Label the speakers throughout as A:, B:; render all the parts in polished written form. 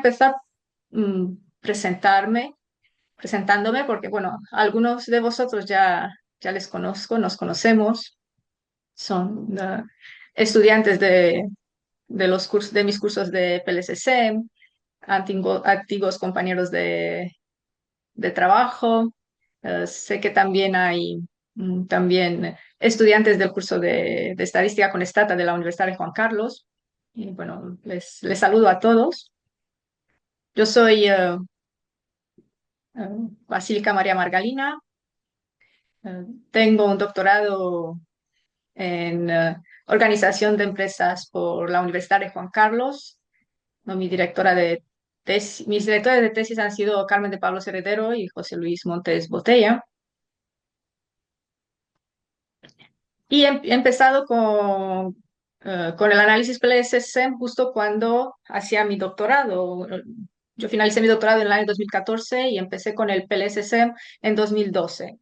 A: empezar mm, presentarme, presentándome, porque bueno, algunos de vosotros ya les conozco, nos conocemos, son estudiantes de los cursos, de mis cursos de PLCC, antiguos compañeros de trabajo. Sé que también hay también estudiantes del curso de Estadística con Stata de la Universidad de Juan Carlos. Y bueno, les saludo a todos. Yo soy Basílica María Margalina. Tengo un doctorado en Organización de Empresas por la Universidad de Juan Carlos. No, mis directores de tesis han sido Carmen de Pablos Heredero y José Luis Montes Botella. Y he empezado con el análisis PLSSEM justo cuando hacía mi doctorado. Yo finalicé mi doctorado en el año 2014 y empecé con el PLSSEM en 2012,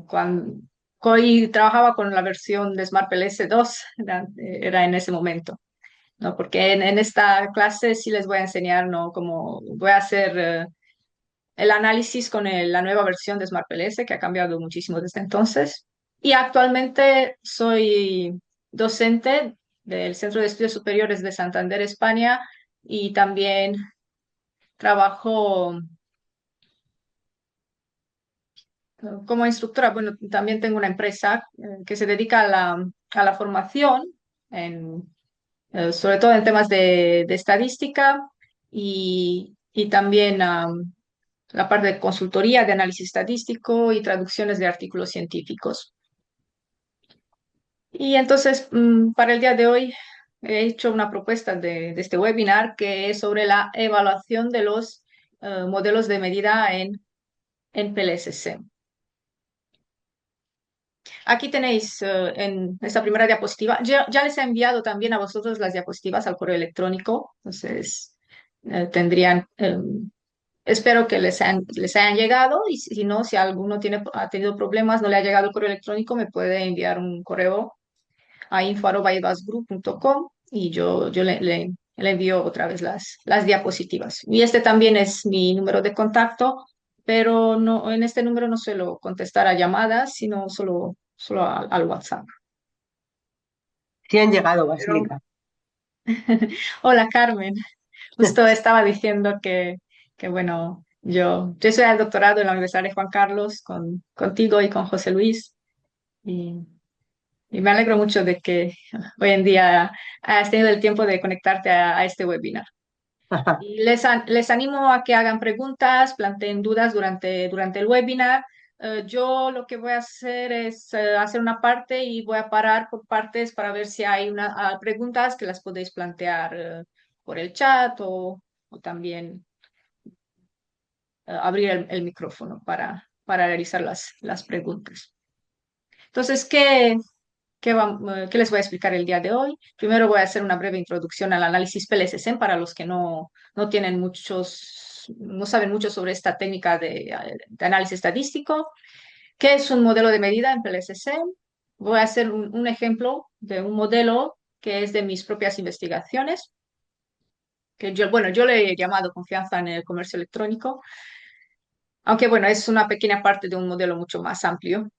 A: cuando hoy trabajaba con la versión de Smart PLS 2, era en ese momento, ¿no? Porque en esta clase sí les voy a enseñar, ¿no? Cómo voy a hacer el análisis con la nueva versión de Smart PLS, que ha cambiado muchísimo desde entonces. Y actualmente soy docente del Centro de Estudios Superiores de Santander, España, y también trabajo como instructora. Bueno, también tengo una empresa que se dedica a la formación, en, sobre todo en temas de estadística y también la parte de consultoría, de análisis estadístico y traducciones de artículos científicos. Y entonces, para el día de hoy, he hecho una propuesta de este webinar que es sobre la evaluación de los modelos de medida en PLSC. Aquí tenéis en esta primera diapositiva, ya les he enviado también a vosotros las diapositivas al correo electrónico, entonces tendrían, espero que les hayan llegado y si no, si alguno ha tenido problemas, no le ha llegado el correo electrónico, me puede enviar un correo a info@ibasgroup.com y yo le envío otra vez las diapositivas. Y este también es mi número de contacto, pero no, en este número no suelo contestar a llamadas, sino solo al WhatsApp.
B: Sí han llegado,
A: Pero,
B: Basílica.
A: hola Carmen, justo estaba diciendo que bueno, yo soy al doctorado en la Universidad de Juan Carlos contigo y con José Luis. Y Y me alegro mucho de que hoy en día has tenido el tiempo de conectarte a este webinar. Y les animo a que hagan preguntas, planteen dudas durante el webinar. Yo lo que voy a hacer es hacer una parte y voy a parar por partes para ver si hay preguntas que las podéis plantear por el chat o también abrir el micrófono para realizar las preguntas. Entonces, ¿qué les voy a explicar el día de hoy? Primero voy a hacer una breve introducción al análisis PLSSM para los que no tienen no saben mucho sobre esta técnica de análisis estadístico. ¿Qué es un modelo de medida en PLSSM? Voy a hacer un ejemplo de un modelo que es de mis propias investigaciones, que yo le he llamado confianza en el comercio electrónico, aunque bueno, es una pequeña parte de un modelo mucho más amplio.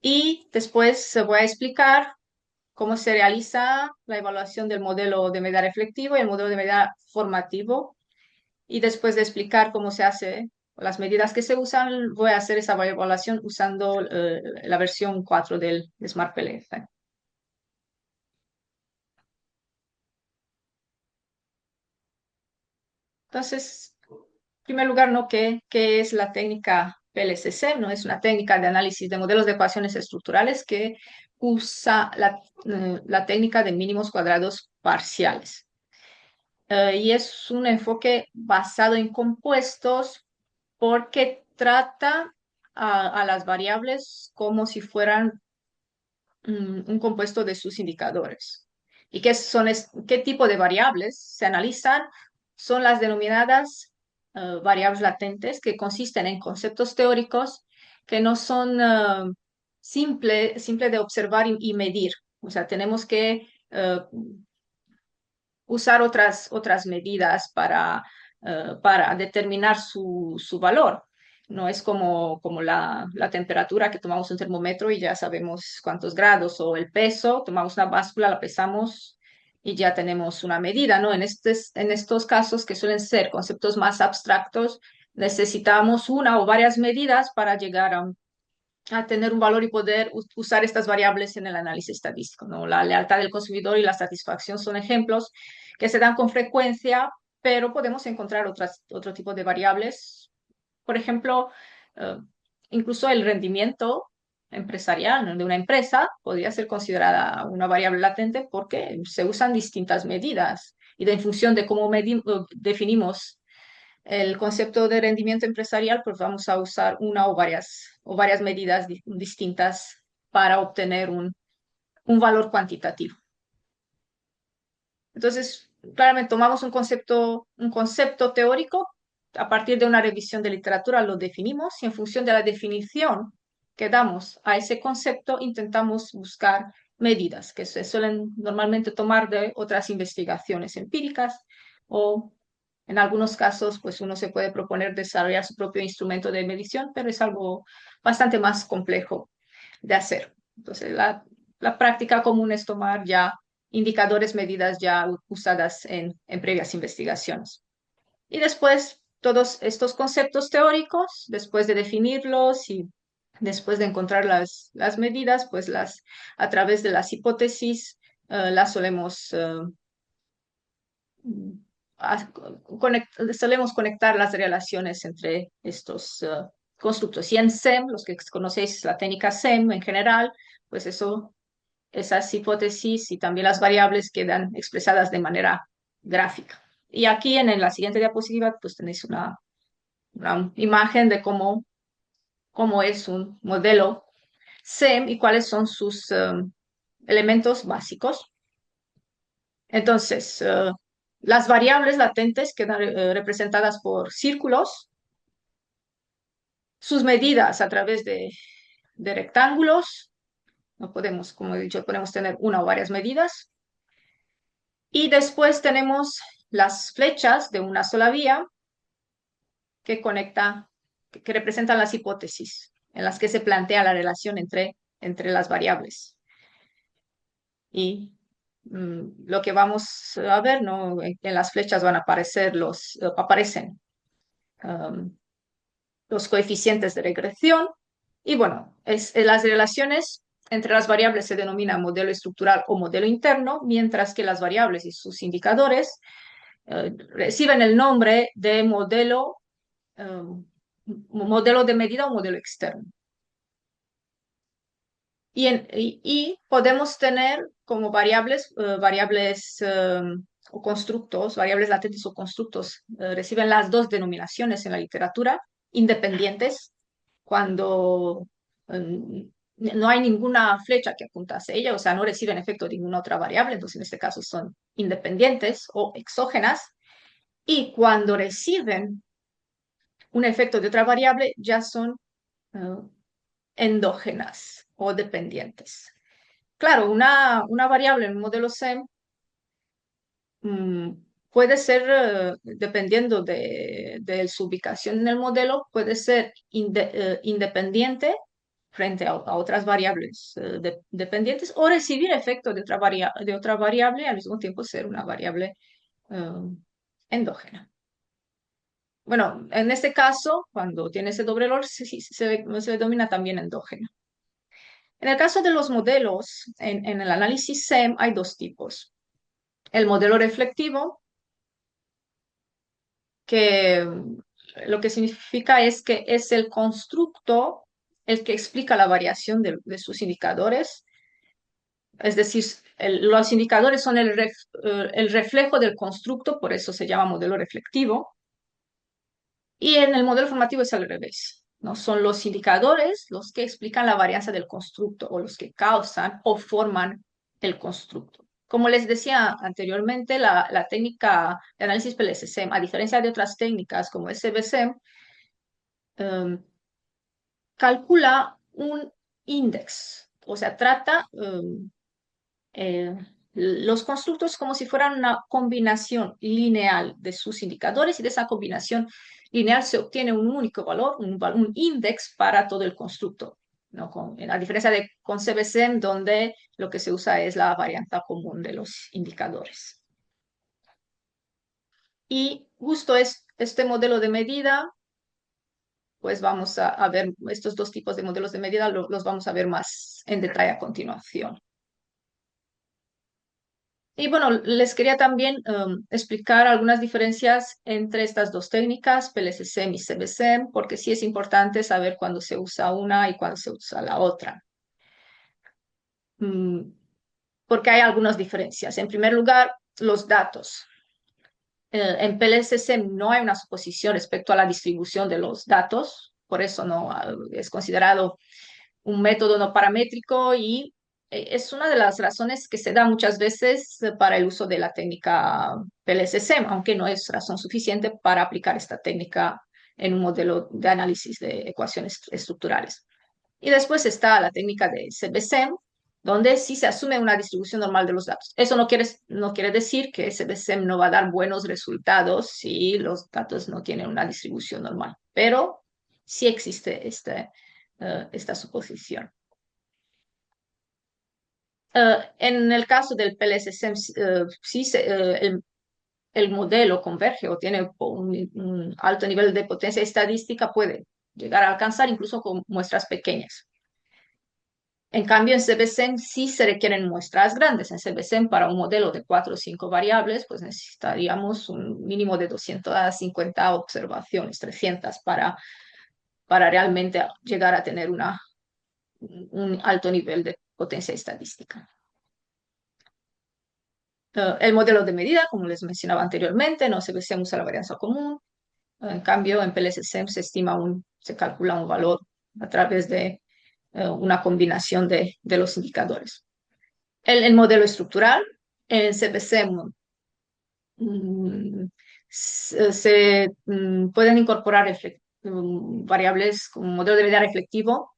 A: Y después voy a explicar cómo se realiza la evaluación del modelo de medida reflectivo y el modelo de medida formativo. Y después de explicar cómo se hace, las medidas que se usan, voy a hacer esa evaluación usando la versión 4 del Smart PLF. Entonces, en primer lugar, ¿no? ¿Qué es la técnica PLCC? ¿No? Es una técnica de análisis de modelos de ecuaciones estructurales que usa la técnica de mínimos cuadrados parciales. Y es un enfoque basado en compuestos porque trata a las variables como si fueran un compuesto de sus indicadores. ¿Y qué tipo de variables se analizan? Son las denominadas variables latentes, que consisten en conceptos teóricos que no son simple de observar y medir. O sea, tenemos que usar otras medidas para determinar su valor. No es como la temperatura que tomamos un termómetro y ya sabemos cuántos grados, o el peso, tomamos una báscula, la pesamos y ya tenemos una medida, ¿no? En estos casos, que suelen ser conceptos más abstractos, necesitamos una o varias medidas para llegar a tener un valor y poder usar estas variables en el análisis estadístico, ¿no? La lealtad del consumidor y la satisfacción son ejemplos que se dan con frecuencia, pero podemos encontrar otro tipo de variables. Por ejemplo, eh, incluso el rendimiento empresarial, ¿no?, de una empresa podría ser considerada una variable latente porque se usan distintas medidas y en función de cómo definimos el concepto de rendimiento empresarial, pues vamos a usar una o varias medidas distintas para obtener un valor cuantitativo. Entonces, claramente tomamos un concepto teórico, a partir de una revisión de literatura lo definimos y en función de la definición que damos a ese concepto intentamos buscar medidas que se suelen normalmente tomar de otras investigaciones empíricas, o en algunos casos pues uno se puede proponer desarrollar su propio instrumento de medición, pero es algo bastante más complejo de hacer. Entonces, la práctica común es tomar ya indicadores, medidas ya usadas en previas investigaciones. Y después, todos estos conceptos teóricos, después de definirlos y después de encontrar las medidas, pues a través de las hipótesis, las a- solemos conectar las relaciones entre estos constructos. Y en SEM, los que conocéis la técnica SEM en general, pues esas hipótesis y también las variables quedan expresadas de manera gráfica. Y aquí en la siguiente diapositiva, pues tenéis una imagen de cómo es un modelo SEM y cuáles son sus elementos básicos. Entonces, las variables latentes quedan representadas por círculos, sus medidas a través de rectángulos. No podemos, como he dicho, podemos tener una o varias medidas. Y después tenemos las flechas de una sola vía que que representan las hipótesis en las que se plantea la relación entre las variables. Y lo que vamos a ver, ¿no? En las flechas van a aparecer aparecen um, los coeficientes de regresión. Y bueno, las relaciones entre las variables se denomina modelo estructural o modelo interno, mientras que las variables y sus indicadores reciben el nombre de modelo de medida o modelo externo. Y podemos tener como o constructos, variables latentes o constructos, reciben las dos denominaciones en la literatura, independientes, cuando no hay ninguna flecha que apunta hacia ella, o sea, no reciben efecto de ninguna otra variable, entonces en este caso son independientes o exógenas, y cuando reciben un efecto de otra variable, ya son eh, endógenas o dependientes. Claro, una variable en un modelo SEM mm, puede ser, dependiendo de su ubicación en el modelo, puede ser independiente frente a otras variables dependientes, o recibir efecto de otra variable y al mismo tiempo ser una variable eh, endógena. Bueno, en este caso, cuando tiene ese doble error, se denomina también endógena. En el caso de los modelos, en el análisis SEM hay dos tipos. El modelo reflectivo, que lo que significa es que es el constructo el que explica la variación de sus indicadores. Es decir, los indicadores son el reflejo del constructo, por eso se llama modelo reflectivo. Y en el modelo formativo es al revés, ¿no? Son los indicadores los que explican la varianza del constructo o los que causan o forman el constructo. Como les decía anteriormente, la técnica de análisis PLS-SEM, a diferencia de otras técnicas como SBSEM, calcula un índice, o sea, trata eh, los constructos como si fueran una combinación lineal de sus indicadores y de esa combinación lineal se obtiene un único valor, un index para todo el constructo, ¿no? A diferencia de con CBSEM, donde lo que se usa es la varianza común de los indicadores. Y justo este modelo de medida, pues vamos a ver estos dos tipos de modelos de medida, los vamos a ver más en detalle a continuación. Y bueno, les quería también explicar algunas diferencias entre estas dos técnicas, PLSSEM y CBSEM, porque sí es importante saber cuándo se usa una y cuándo se usa la otra. Mm, Porque hay algunas diferencias. En primer lugar, los datos. En PLSSEM no hay una suposición respecto a la distribución de los datos, por eso no es considerado un método no paramétrico y es una de las razones que se da muchas veces para el uso de la técnica PLSSM, aunque no es razón suficiente para aplicar esta técnica en un modelo de análisis de ecuaciones estructurales. Y después está la técnica de CBSEM, donde sí se asume una distribución normal de los datos. Eso no quiere decir que CBSEM no va a dar buenos resultados si los datos no tienen una distribución normal, pero sí existe esta suposición. En el caso del PLSSM, sí el modelo converge o tiene un alto nivel de potencia estadística, puede llegar a alcanzar incluso con muestras pequeñas. En cambio, en CBSEM sí se requieren muestras grandes. En CBSEM, para un modelo de 4 o 5 variables, pues necesitaríamos un mínimo de 250 observaciones, 300 para realmente llegar a tener un alto nivel de potencia estadística. El modelo de medida, como les mencionaba anteriormente, no CBSEM usa la varianza común. En cambio, en PLSSEM se calcula un valor a través de una combinación de los indicadores. El modelo estructural, en CBSEM pueden incorporar variables como modelo de medida reflectivo,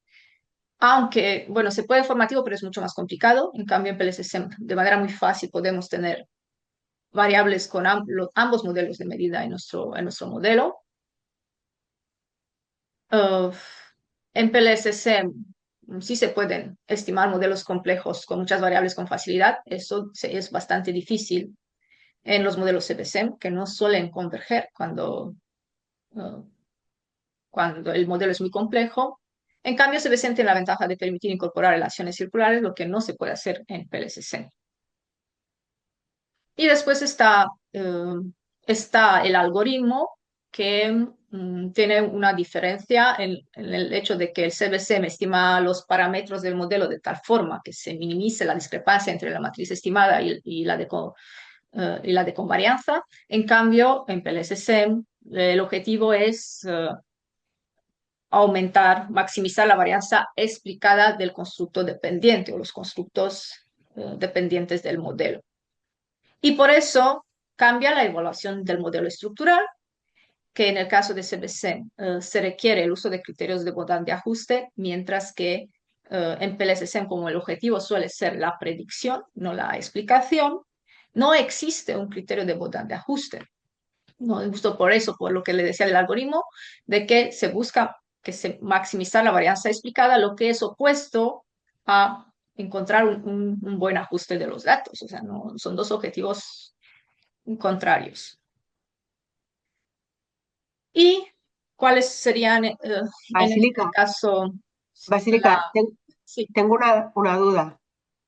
A: aunque, bueno, se puede formativo, pero es mucho más complicado. En cambio, en PLSSEM, de manera muy fácil, podemos tener variables con ambos modelos de medida en nuestro modelo. Uh, en PLSSEM sí se pueden estimar modelos complejos con muchas variables con facilidad. Eso es bastante difícil en los modelos CBSEM, que no suelen converger uh, cuando el modelo es muy complejo. En cambio, CBSEM tiene la ventaja de permitir incorporar relaciones circulares, lo que no se puede hacer en PLSSEM. Y después está el algoritmo que tiene una diferencia en el hecho de que el CBSEM estima los parámetros del modelo de tal forma que se minimice la discrepancia entre la matriz estimada y la de convarianza. En cambio, en PLSSEM, el objetivo es maximizar la varianza explicada del constructo dependiente o los constructos dependientes del modelo. Y por eso cambia la evaluación del modelo estructural, que en el caso de CBC se requiere el uso de criterios de bondad de ajuste, mientras que en PLSSM, como el objetivo suele ser la predicción, no la explicación, no existe un criterio de bondad de ajuste. No, justo por eso, por lo que le decía del algoritmo, de que se busca maximizar la varianza explicada, lo que es opuesto a encontrar un buen ajuste de los datos. O sea, no, son dos objetivos contrarios. ¿Y cuáles serían en este
B: Basílica,
A: caso
B: Basílica,
A: la... Sí,
B: tengo una duda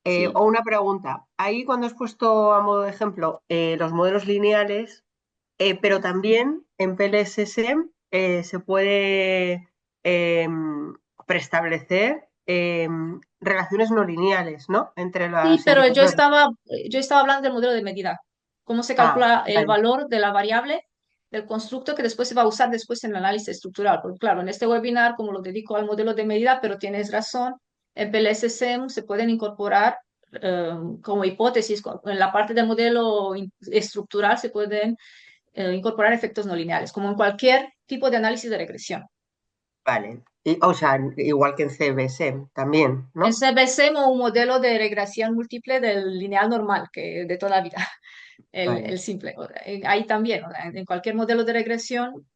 A: sí.
B: o una pregunta. Ahí cuando has puesto a modo de ejemplo los modelos lineales, pero también en PLSSM se puede preestablecer relaciones no lineales, ¿no? Entre
A: Sí,
B: los
A: pero
B: indicadores.
A: yo estaba hablando del modelo de medida. ¿Cómo se
B: Ah,
A: calcula el
B: vale,
A: valor de la variable del constructo que después se va a usar después en el análisis estructural? Porque claro, en este webinar, como lo dedico al modelo de medida, pero tienes razón, en PLSSM se pueden incorporar como hipótesis, en la parte del modelo estructural se pueden incorporar efectos no lineales, como en cualquier tipo de análisis de regresión.
B: vale. O sea, igual que en CBSM también,
A: En
B: ¿no?
A: CBC o un modelo de regresión múltiple del lineal normal, que de toda la vida, el
B: Vale,
A: simple. Ahí también, o sea, en cualquier modelo de regresión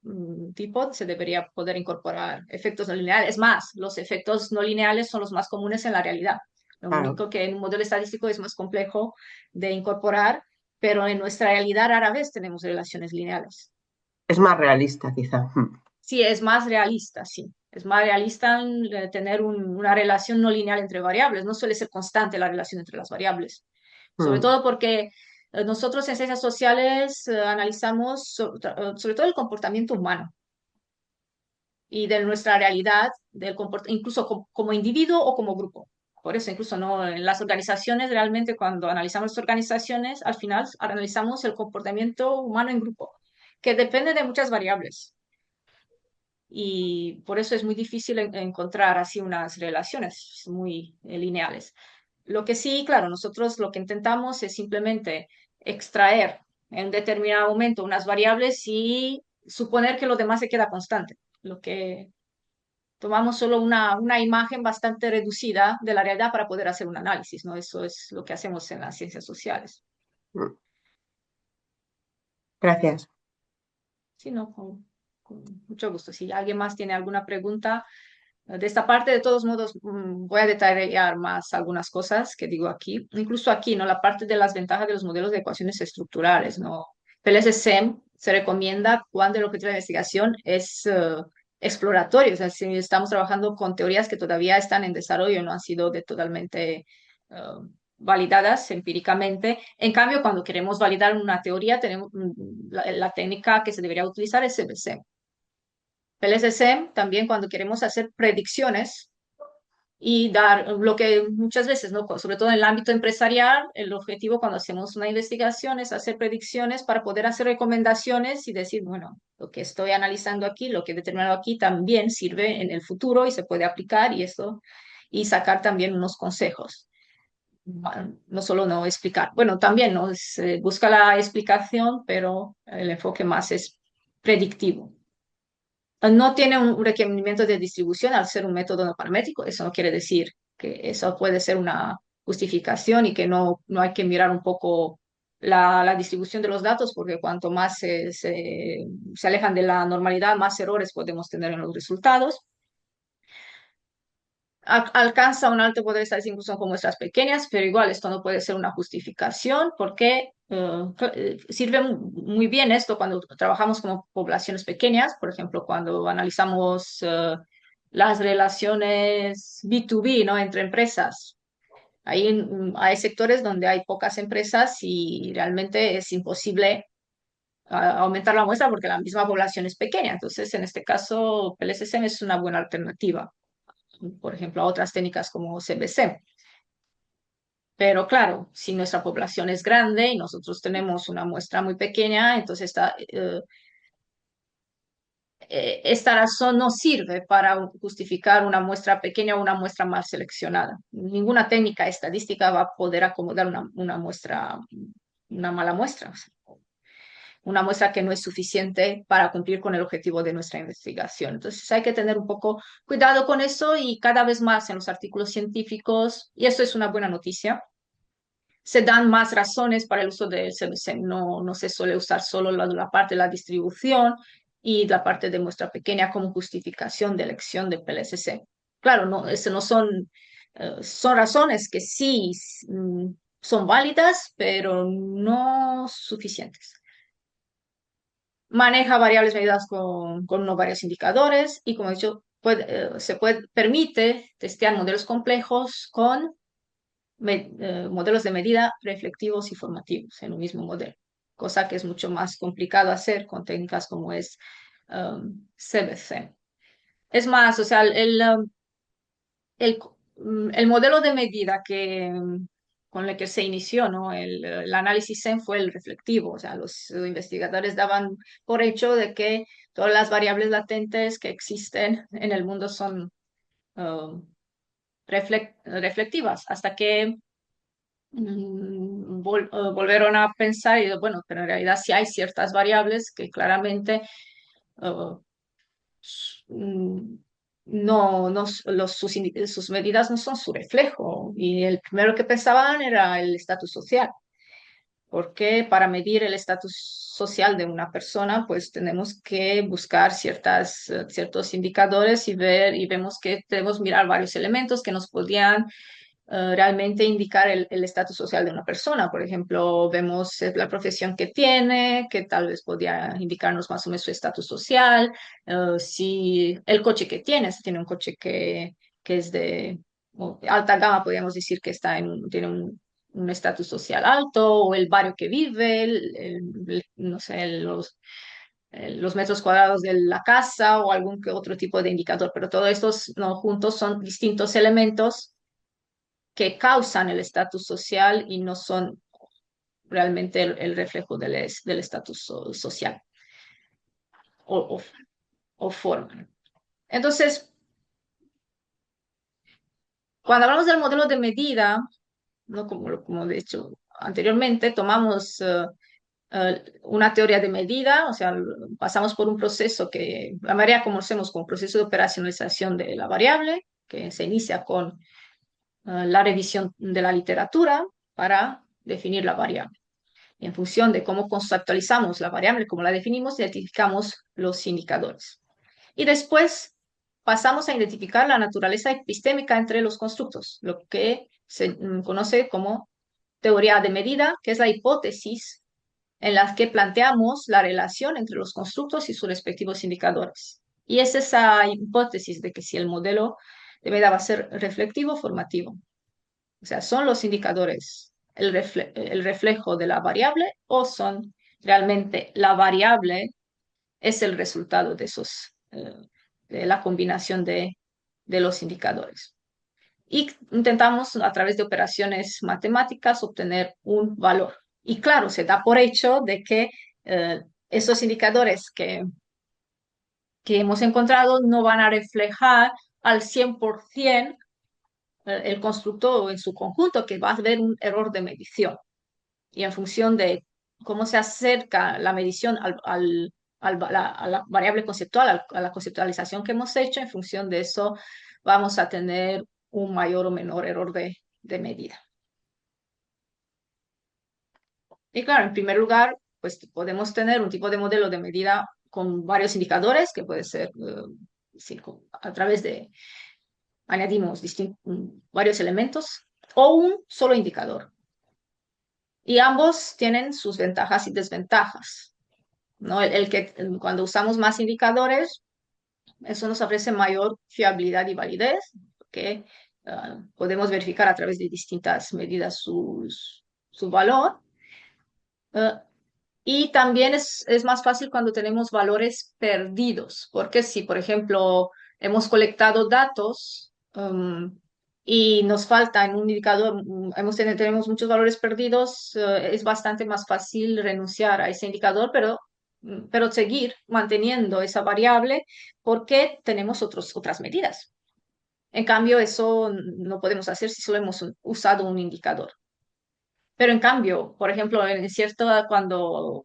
A: tipo se debería poder incorporar efectos no lineales. Es más, los efectos no lineales son los más comunes en la realidad. Lo
B: claro.
A: único que en un modelo estadístico es más complejo de incorporar, pero en nuestra realidad rara vez tenemos relaciones lineales.
B: Es más realista, quizá.
A: Sí, es más realista, sí. Es más realista tener una relación no lineal entre variables. No suele ser constante la relación entre las variables. Sobre
B: Mm.
A: todo porque nosotros en ciencias sociales analizamos sobre todo el comportamiento humano y de nuestra realidad, incluso como individuo o como grupo. Por eso, incluso no en las organizaciones, realmente cuando analizamos las organizaciones, al final analizamos el comportamiento humano en grupo, que depende de muchas variables y por eso es muy difícil encontrar así unas relaciones muy lineales. Lo que sí, claro, nosotros lo que intentamos es simplemente extraer en un determinado momento unas variables y suponer que lo demás se queda constante. Lo que tomamos solo una imagen bastante reducida de la realidad para poder hacer un análisis, ¿no? Eso es lo que hacemos en las ciencias sociales.
B: Mm. Gracias.
A: Sí, no, con mucho gusto. Si alguien más tiene alguna pregunta, de esta parte, de todos modos, voy a detallar más algunas cosas que digo aquí. Incluso aquí, ¿no? La parte de las ventajas de los modelos de ecuaciones estructurales, ¿no? PLSSEM se recomienda cuando el objetivo de la investigación es exploratorio, o sea, si estamos trabajando con teorías que todavía están en desarrollo, no han sido totalmente validadas empíricamente. En cambio, cuando queremos validar una teoría, tenemos la técnica que se debería utilizar es CBC. PLSSM también cuando queremos hacer predicciones y dar lo que muchas veces, ¿no? Sobre todo en el ámbito empresarial, el objetivo cuando hacemos una investigación es hacer predicciones para poder hacer recomendaciones y decir, bueno, lo que estoy analizando aquí, lo que he determinado aquí también sirve en el futuro y se puede aplicar y esto, y sacar también unos consejos. Bueno, no solo no explicar, bueno, también ¿no? Busca la explicación, pero el enfoque más es predictivo. No tiene un requerimiento de distribución al ser un método no paramétrico. Eso no quiere decir que eso puede ser una justificación y que no hay que mirar un poco la distribución de los datos, porque cuanto más se alejan de la normalidad, más errores podemos tener en los resultados. Alcanza un alto poder estadístico incluso con muestras pequeñas, pero igual esto no puede ser una justificación porque sirve muy bien esto cuando trabajamos con poblaciones pequeñas, por ejemplo, cuando analizamos las relaciones B2B, ¿no? Entre empresas. Ahí hay sectores donde hay pocas empresas y realmente es imposible aumentar la muestra porque la misma población es pequeña. Entonces, en este caso, PLSSM es una buena alternativa, por ejemplo, a otras técnicas como CBC. Pero claro, si nuestra población es grande y nosotros tenemos una muestra muy pequeña, entonces esta razón no sirve para justificar una muestra pequeña o una muestra mal seleccionada. Ninguna técnica estadística va a poder acomodar una muestra, una mala muestra, o sea, una muestra que no es suficiente para cumplir con el objetivo de nuestra investigación. Entonces hay que tener un poco cuidado con eso y cada vez más en los artículos científicos, y esto es una buena noticia, se dan más razones para el uso del CBC. No se suele usar solo la parte de la distribución y la parte de muestra pequeña como justificación de elección de PLSC. Claro, no son, son razones que sí son válidas, pero no suficientes. Maneja variables medidas con unos varios indicadores y, como he dicho, permite testear modelos complejos con modelos de medida reflectivos y formativos en un mismo modelo, cosa que es mucho más complicado hacer con técnicas como es CBC. Es más, o sea, el, el modelo de medida con el que se inició, ¿no? El análisis SEM fue el reflectivo, o sea, los investigadores daban por hecho de que todas las variables latentes que existen en el mundo son um, reflectivas, hasta que volvieron a pensar y bueno, pero en realidad sí hay ciertas variables que claramente uh, sus medidas no son su reflejo. Y el primero que pensaban era el estatus social, porque para medir el estatus social de una persona, pues tenemos que buscar ciertos indicadores y vemos que debemos mirar varios elementos que nos podían realmente indicar el estatus social de una persona. Por ejemplo, vemos la profesión que tiene, que tal vez podría indicarnos más o menos su estatus social, si el coche que tiene, si tiene un coche que es de alta gama, podríamos decir que tiene un estatus social alto, o el barrio que vive, no sé, los metros cuadrados de la casa o algún que otro tipo de indicador, pero todos estos no juntos son distintos elementos que causan el estatus social y no son realmente el reflejo del estatus social o, o, o forma. Entonces, cuando hablamos del modelo de medida, ¿no? Como de hecho anteriormente, tomamos una teoría de medida, o sea, pasamos por un proceso que la mayoría conocemos como proceso de operacionalización de la variable, que se inicia con la revisión de la literatura para definir la variable. Y en función de cómo conceptualizamos la variable, cómo la definimos, identificamos los indicadores. Y después pasamos a identificar la naturaleza epistémica entre los constructos, lo que se conoce como teoría de medida, que es la hipótesis en la que planteamos la relación entre los constructos y sus respectivos indicadores. Y es esa hipótesis de que si el modelo de medida va a ser reflectivo o formativo. O sea, ¿son los indicadores el reflejo de la variable o son realmente la variable es el resultado de la combinación de los indicadores? Y intentamos a través de operaciones matemáticas obtener un valor. Y claro, se da por hecho de que eh, esos indicadores que hemos encontrado no van a reflejar al 100% el constructo en su conjunto, que va a haber un error de medición. Y en función de cómo se acerca la medición a la variable conceptual, a la conceptualización que hemos hecho, en función de eso vamos a tener un mayor o menor error de medida. Y claro, en primer lugar, pues podemos tener un tipo de modelo de medida con varios indicadores, que puede ser a través de, añadimos varios elementos, o un solo indicador. Y ambos tienen sus ventajas y desventajas, ¿no? Cuando usamos más indicadores, eso nos ofrece mayor fiabilidad y validez, que podemos verificar a través de distintas medidas su valor. Uh, y también es más fácil cuando tenemos valores perdidos, porque si, por ejemplo, hemos colectado datos y nos falta en un indicador, tenemos muchos valores perdidos, es bastante más fácil renunciar a ese indicador, pero seguir manteniendo esa variable porque tenemos otras medidas. En cambio, eso no podemos hacer si solo hemos usado un indicador. Pero en cambio, por ejemplo, cuando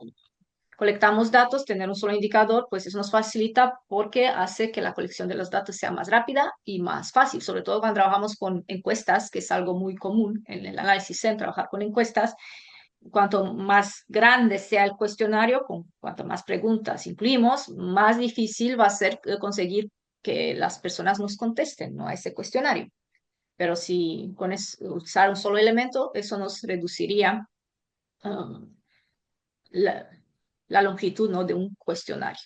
A: colectamos datos, tener un solo indicador, pues eso nos facilita porque hace que la colección de los datos sea más rápida y más fácil, sobre todo cuando trabajamos con encuestas, que es algo muy común en el análisis SEM, trabajar con encuestas. Cuanto más grande sea el cuestionario, cuanto más preguntas incluimos, más difícil va a ser conseguir que las personas nos contesten, ¿no? A ese cuestionario. Pero si usar un solo elemento, eso nos reduciría um, la, la longitud, ¿no? De un cuestionario.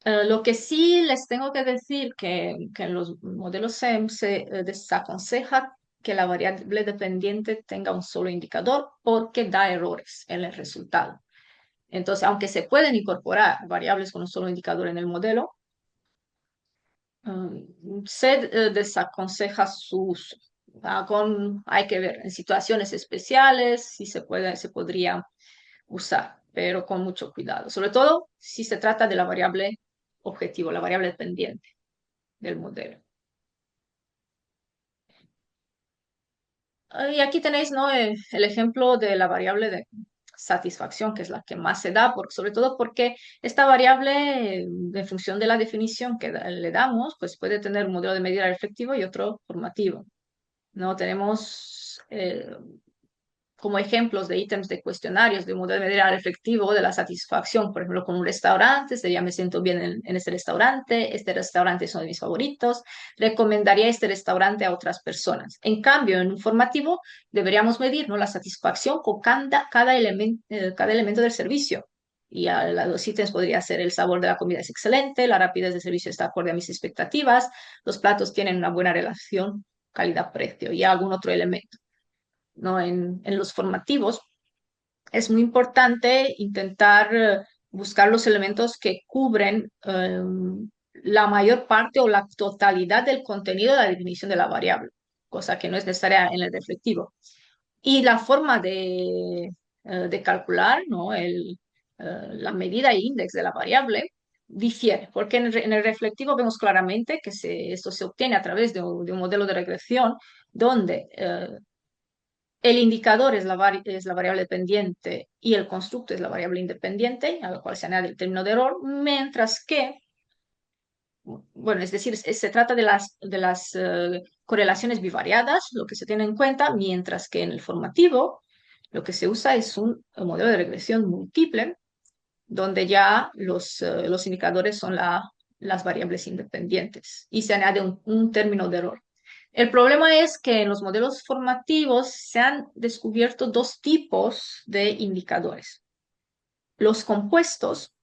A: Lo que sí les tengo que decir que en los modelos SEM se desaconseja que la variable dependiente tenga un solo indicador porque da errores en el resultado. Entonces, aunque se pueden incorporar variables con un solo indicador en el modelo, se desaconseja su uso. Hay que ver en situaciones especiales si se podría usar, pero con mucho cuidado, sobre todo si se trata de la variable objetivo, la variable dependiente del modelo. Y aquí tenéis, ¿no? El ejemplo de la variable satisfacción, que es la que más se da, sobre todo porque esta variable, en función de la definición que le damos, pues puede tener un modelo de medida reflectivo y otro formativo. ¿No? Tenemos como ejemplos de ítems de cuestionarios de un modelo de medida reflectivo de la satisfacción, por ejemplo, con un restaurante, sería me siento bien en este restaurante es uno de mis favoritos, recomendaría este restaurante a otras personas. En cambio, en un formativo deberíamos medir, ¿no?, la satisfacción con cada elemento del servicio. Y a los ítems podría ser el sabor de la comida es excelente, la rapidez del servicio está acorde a mis expectativas, los platos tienen una buena relación calidad-precio y algún otro elemento. ¿No? En los formativos es muy importante intentar buscar los elementos que cubren la mayor parte o la totalidad del contenido de la definición de la variable, cosa que no es necesaria en el reflectivo. Y la forma de calcular, ¿no?, la medida y índice de la variable difiere, porque en el reflectivo vemos claramente que esto se obtiene a través de un modelo de regresión donde el indicador es la variable dependiente y el constructo es la variable independiente, a lo cual se añade el término de error, mientras que, bueno, es decir, se trata de las correlaciones bivariadas, lo que se tiene en cuenta, mientras que en el formativo lo que se usa es un modelo de regresión múltiple, donde ya los indicadores son las variables independientes y se añade un término de error. El problema es que en los modelos formativos se han descubierto dos tipos de indicadores. Los compuestos,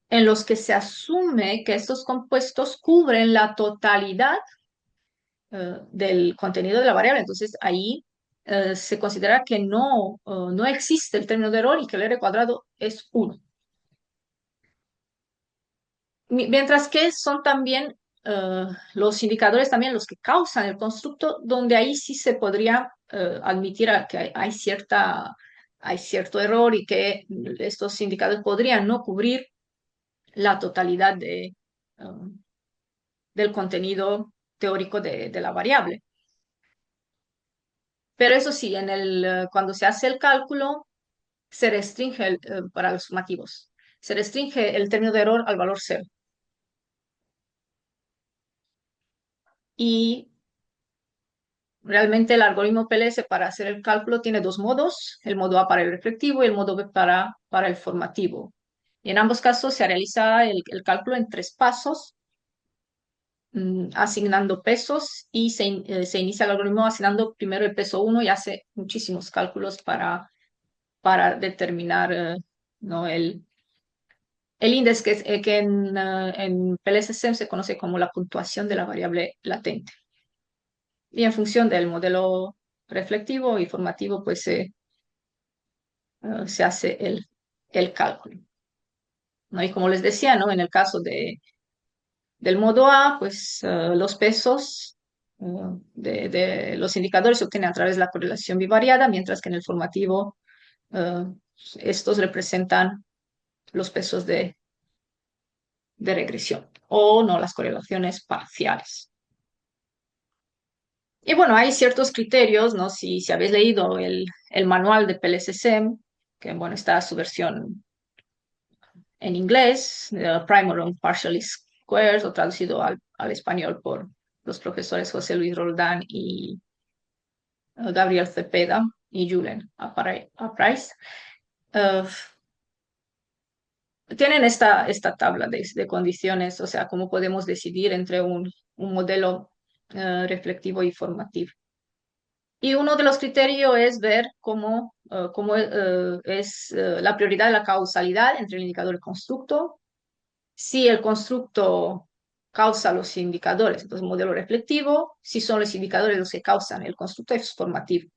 A: en los que se asume que estos compuestos cubren la totalidad del contenido de la variable. Entonces ahí se considera que no existe el término de error y que el R cuadrado es 1. Mientras que son también los indicadores también los que causan el constructo, donde ahí sí se podría admitir que hay cierto error y que estos indicadores podrían no cubrir la totalidad del contenido teórico de la variable. Pero eso sí, cuando se hace el cálculo, se restringe para los sumativos, se restringe el término de error al valor cero. Y realmente el algoritmo PLS para hacer el cálculo tiene dos modos, el modo A para el reflectivo y el modo B para el formativo. Y en ambos casos se realiza el cálculo en 3 pasos, asignando pesos y se inicia el algoritmo asignando primero el peso 1 y hace muchísimos cálculos para determinar ¿no?, el índice que en PLSSEM se conoce como la puntuación de la variable latente. Y en función del modelo reflectivo y formativo, pues se hace el cálculo, ¿no? Y como les decía, ¿no?, en el caso del modo A, pues los pesos de los indicadores se obtienen a través de la correlación bivariada, mientras que en el formativo eh, estos representan los pesos de regresión o no las correlaciones parciales. Y bueno, hay ciertos criterios, ¿no? Si habéis leído el manual de PLSSEM, que bueno, está su versión en inglés, Primer on Partial Squares, o traducido al español por los profesores José Luis Roldán y Gabriel Cepeda y Julen Aprais. Uh, Tienen esta tabla de condiciones, o sea, cómo podemos decidir entre un modelo reflectivo y formativo. Y uno de los criterios es ver cómo es la prioridad de la causalidad entre el indicador y el constructo. Si el constructo causa los indicadores, entonces modelo reflectivo. Si son los indicadores los que causan el constructo, es formativo.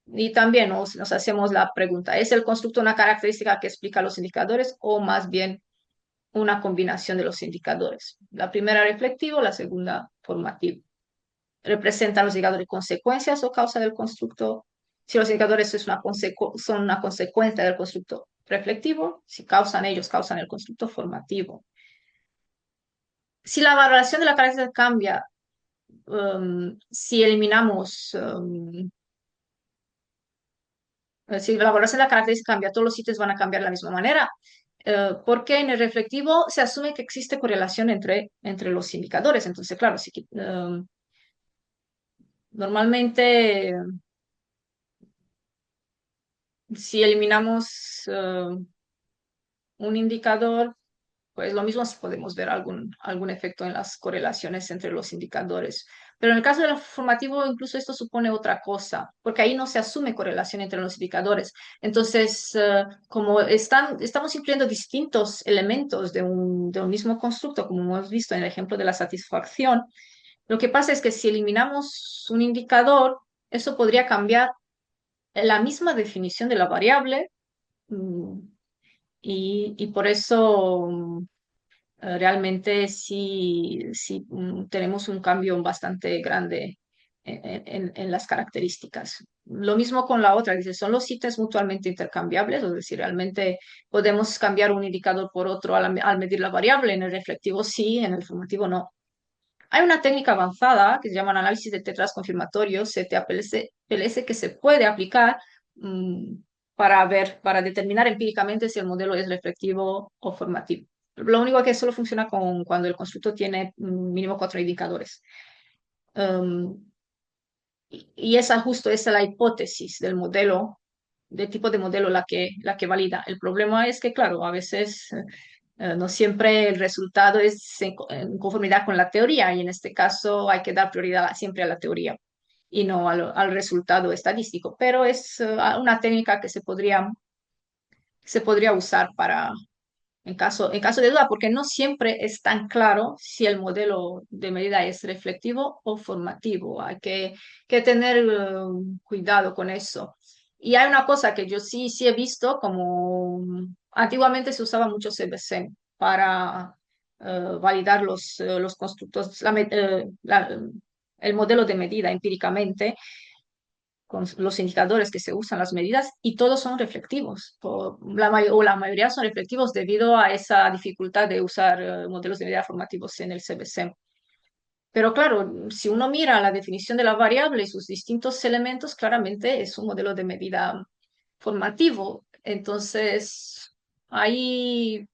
A: Y también nos hacemos la pregunta, ¿es el constructo una característica que explica los indicadores o más bien una combinación de los indicadores? La primera reflectivo, la segunda formativo. ¿Representan los indicadores consecuencias o causa del constructo? Si los indicadores son una consecuencia del constructo reflectivo, si ellos causan el constructo formativo. Si la valoración de la característica cambia, si eliminamos Si la valoración de la característica cambia, todos los sitios van a cambiar de la misma manera. Porque en el reflectivo se asume que existe correlación entre los indicadores. Entonces, claro, normalmente si eliminamos un indicador, pues lo mismo si podemos ver algún efecto en las correlaciones entre los indicadores. Pero en el caso del formativo, incluso esto supone otra cosa, porque ahí no se asume correlación entre los indicadores. Entonces, como estamos incluyendo distintos elementos de un mismo constructo, como hemos visto en el ejemplo de la satisfacción, lo que pasa es que si eliminamos un indicador, eso podría cambiar la misma definición de la variable, mm, y por eso realmente sí tenemos un cambio bastante grande en las características. Lo mismo con la otra, dice, son los ítems mutuamente intercambiables, es decir, realmente podemos cambiar un indicador por otro al medir la variable. En el reflectivo sí, en el formativo no. Hay una técnica avanzada que se llama análisis de tetras confirmatorios, CTA-PLS, que se puede aplicar mm, para determinar empíricamente si el modelo es reflectivo o formativo. Lo único que solo funciona cuando el constructo tiene mínimo 4 indicadores. Um, y esa justo esa es la hipótesis del modelo, del tipo de modelo la que valida. El problema es que, claro, a veces no siempre el resultado es en conformidad con la teoría y en este caso hay que dar prioridad siempre a la teoría y no al resultado estadístico, pero es una técnica que se podría usar en caso de duda, porque no siempre es tan claro si el modelo de medida es reflectivo o formativo. Hay que tener cuidado con eso. Y hay una cosa que yo sí he visto, como antiguamente se usaba mucho CBC para validar los constructos, el modelo de medida empíricamente con los indicadores que se usan, las medidas, y todos son reflectivos, o la mayoría son reflectivos debido a esa dificultad de usar modelos de medida formativos en el CBC. Pero claro, si uno mira la definición de la variable y sus distintos elementos, claramente es un modelo de medida formativo. Entonces, ahí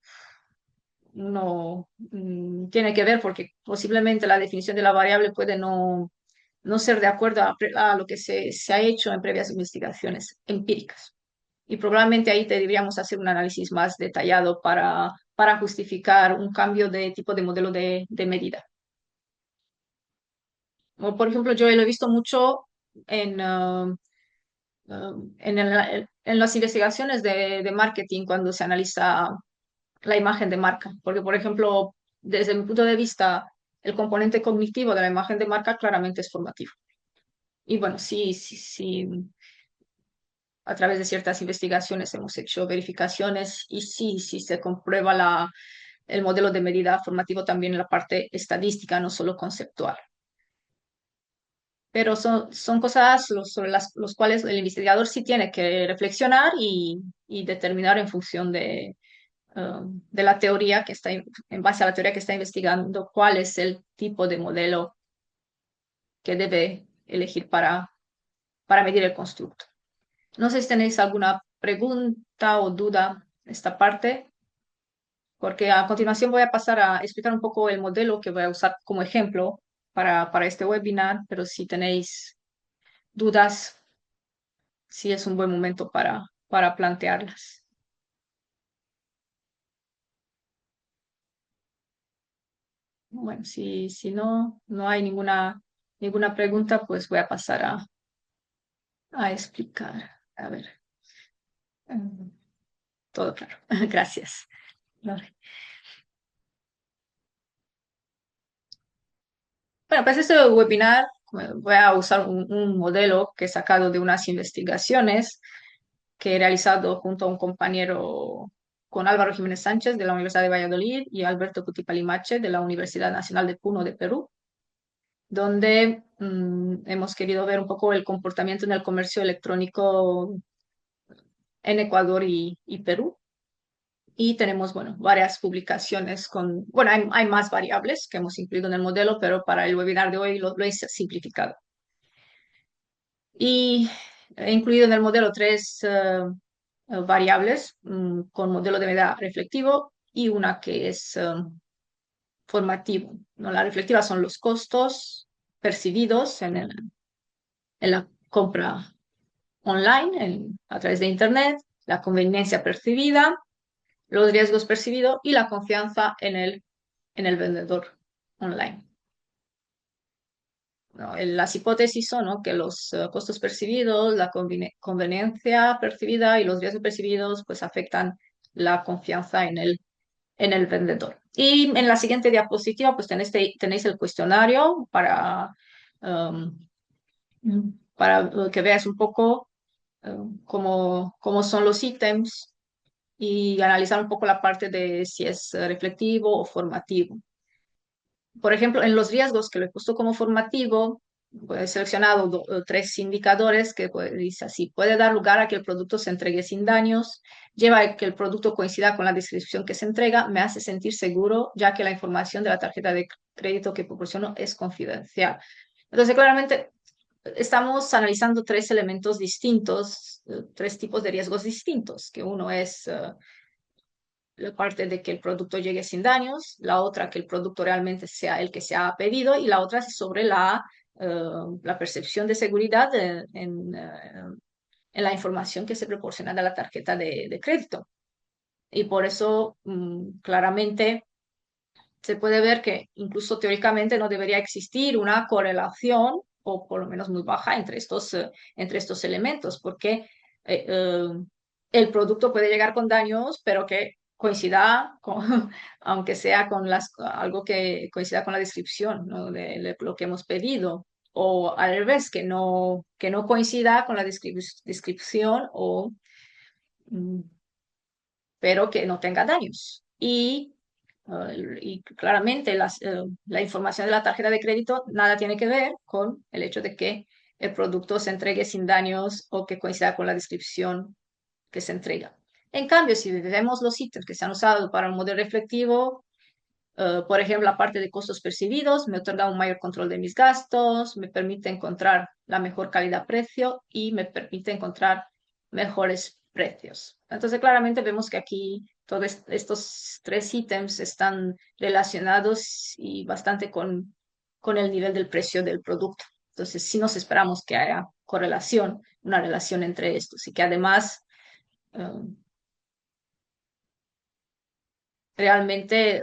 A: no tiene que ver porque posiblemente la definición de la variable puede no ser de acuerdo a lo que se ha hecho en previas investigaciones empíricas. Y probablemente ahí deberíamos hacer un análisis más detallado para justificar un cambio de tipo de modelo de medida. O, por ejemplo, yo lo he visto mucho en las investigaciones de marketing cuando se analiza la imagen de marca. Porque, por ejemplo, desde mi punto de vista, el componente cognitivo de la imagen de marca claramente es formativo. Y bueno, sí, a través de ciertas investigaciones hemos hecho verificaciones y sí se comprueba el modelo de medida formativo también en la parte estadística, no solo conceptual. Pero son cosas sobre los cuales el investigador sí tiene que reflexionar y determinar en función de la teoría en base a la teoría que está investigando, cuál es el tipo de modelo que debe elegir para medir el constructo. No sé si tenéis alguna pregunta o duda de esta parte, porque a continuación voy a pasar a explicar un poco el modelo que voy a usar como ejemplo para este webinar, pero si tenéis dudas, sí es un buen momento para plantearlas. Bueno, si no hay ninguna pregunta, pues voy a pasar a explicar. A ver, mm, todo claro. Gracias. Vale. Bueno, pues este webinar voy a usar un modelo que he sacado de unas investigaciones que he realizado junto a un compañero con Álvaro Jiménez Sánchez de la Universidad de Valladolid y Alberto Cutipalimache de la Universidad Nacional de Puno de Perú, donde hemos querido ver un poco el comportamiento en el comercio electrónico en Ecuador y Perú. Y tenemos, bueno, varias publicaciones bueno, hay más variables que hemos incluido en el modelo, pero para el webinar de hoy lo he simplificado. Y He incluido en el modelo tres variables con modelo de medida reflectivo y una que es formativo, ¿no? La reflectiva son los costos percibidos en la compra online, a través de Internet, la conveniencia percibida, los riesgos percibidos y la confianza en el vendedor online. ¿No? Las hipótesis son, ¿no?, que los costos percibidos, la conveniencia percibida y los riesgos percibidos pues afectan la confianza en el vendedor. Y en la siguiente diapositiva pues tenéis el cuestionario um, para que veas un poco cómo son los ítems y analizar un poco la parte de si es reflectivo o formativo. Por ejemplo, en los riesgos que lo he puesto como formativo, pues, he seleccionado tres indicadores que pues, dice así: puede dar lugar a que el producto se entregue sin daños, lleva a que el producto coincida con la descripción que se entrega, me hace sentir seguro, ya que la información de la tarjeta de crédito que proporciono es confidencial. Entonces, claramente, estamos analizando tres elementos distintos, tres tipos de riesgos distintos, que uno es la parte de que el producto llegue sin daños, la otra que el producto realmente sea el que se ha pedido y la otra es sobre la percepción de seguridad en la información que se proporciona de la tarjeta de crédito. Y por eso claramente se puede ver que incluso teóricamente no debería existir una correlación, o por lo menos muy baja, entre estos elementos, porque eh, eh, el producto puede llegar con daños, pero que coincida con, aunque sea con algo que coincida con la descripción, ¿no?, de lo que hemos pedido, o al revés, que no coincida con la descripción, mm, pero que no tenga daños. Y claramente la información de la tarjeta de crédito nada tiene que ver con el hecho de que el producto se entregue sin daños o que coincida con la descripción que se entrega. En cambio, si vemos los ítems que se han usado para un modelo reflectivo, por ejemplo, la parte de costos percibidos me otorga un mayor control de mis gastos, me permite encontrar la mejor calidad-precio y me permite encontrar mejores precios. Entonces, claramente vemos que aquí todos estos tres ítems están relacionados y bastante con el nivel del precio del producto. Entonces, sí nos esperamos que haya correlación, una relación entre estos y que además eh, realmente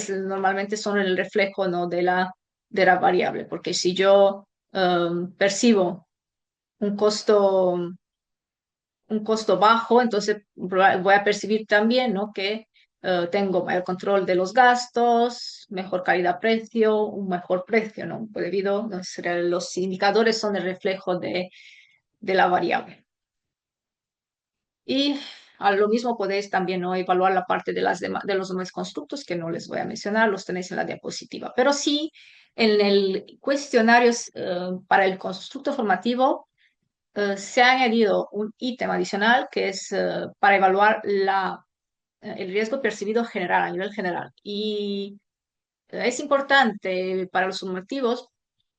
A: normalmente son el reflejo, ¿no?, de la variable, porque si yo percibo un un costo bajo, entonces voy a percibir también, ¿no?, que tengo mayor control de los gastos, mejor calidad-precio, un mejor precio, ¿no? Pues debido, no sé, los indicadores son el reflejo de la variable. Y a lo mismo podéis también, ¿no?, evaluar la parte de los demás constructos, que no les voy a mencionar, los tenéis en la diapositiva. Pero sí, en el cuestionario para el constructo formativo se ha añadido un ítem adicional que es para evaluar el riesgo percibido general, a nivel general. Y es importante para los formativos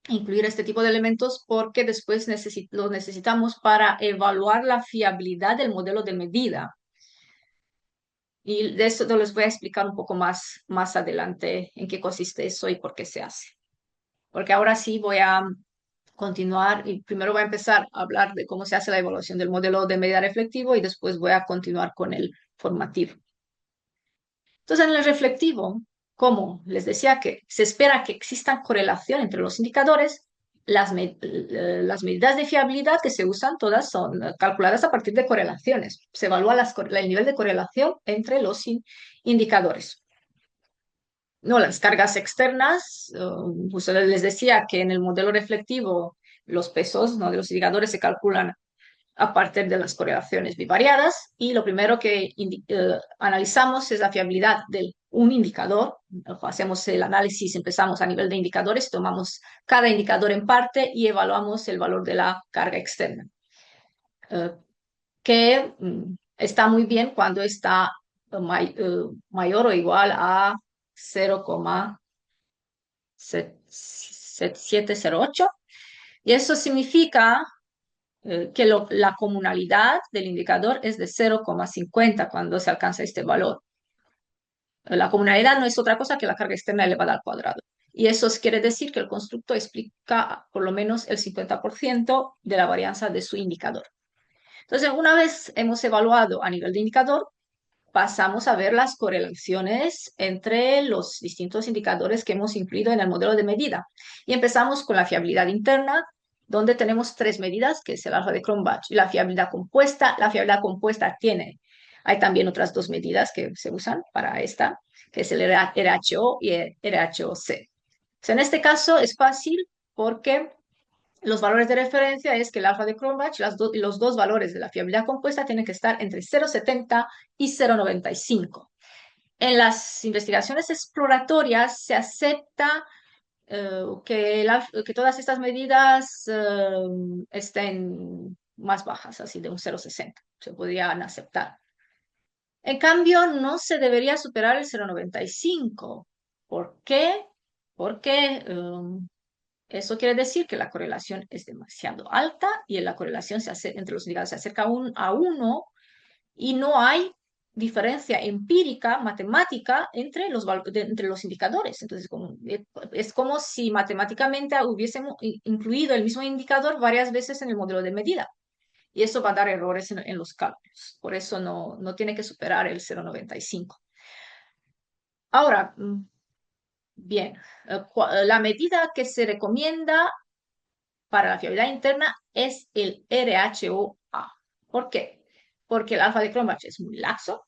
A: incluir este tipo de elementos porque después lo necesitamos para evaluar la fiabilidad del modelo de medida. Y de eso les voy a explicar un poco más adelante en qué consiste eso y por qué se hace. Porque ahora sí voy a continuar y primero voy a empezar a hablar de cómo se hace la evaluación del modelo de medida reflectivo y después voy a continuar con el formativo. Entonces, en el reflectivo, como les decía, que se espera que existan correlación entre los indicadores, las medidas de fiabilidad que se usan todas son calculadas a partir de correlaciones. Se evalúa el nivel de correlación entre los indicadores. No, las cargas externas, pues les decía que en el modelo reflectivo los pesos, ¿no?, de los indicadores se calculan a partir de las correlaciones bivariadas y lo primero que analizamos es la fiabilidad de un indicador. Hacemos el análisis, empezamos a nivel de indicadores, tomamos cada indicador en parte y evaluamos el valor de la carga externa, eh, que está muy bien cuando está mayor o igual a 0,708. Y eso significa la comunalidad del indicador es de 0,50 cuando se alcanza este valor. La comunalidad no es otra cosa que la carga externa elevada al cuadrado. Y eso quiere decir que el constructo explica por lo menos el 50% de la varianza de su indicador. Entonces, una vez hemos evaluado a nivel de indicador, pasamos a ver las correlaciones entre los distintos indicadores que hemos incluido en el modelo de medida. Y empezamos con la fiabilidad interna, donde tenemos tres medidas, que es el alfa de Cronbach y la fiabilidad compuesta. La fiabilidad compuesta hay también otras dos medidas que se usan para esta, que es el RHO y el RHOC. En este caso es fácil porque los valores de referencia es que el alfa de Cronbach, los dos valores de la fiabilidad compuesta tienen que estar entre 0,70 y 0,95. En las investigaciones exploratorias se acepta que todas estas medidas estén más bajas, así de un 0,60. Se podrían aceptar. En cambio, no se debería superar el 0,95. ¿Por qué? Porque eso quiere decir que la correlación es demasiado alta y la correlación entre los indicadores se acerca a 1 y no hay diferencia empírica, matemática, entre los indicadores. Entonces, es como si matemáticamente hubiésemos incluido el mismo indicador varias veces en el modelo de medida. Y eso va a dar errores en los cálculos. Por eso no tiene que superar el 0,95. Ahora, bien, la medida que se recomienda para la fiabilidad interna es el RHOA. ¿Por qué? Porque el alfa de Cronbach es muy laxo, o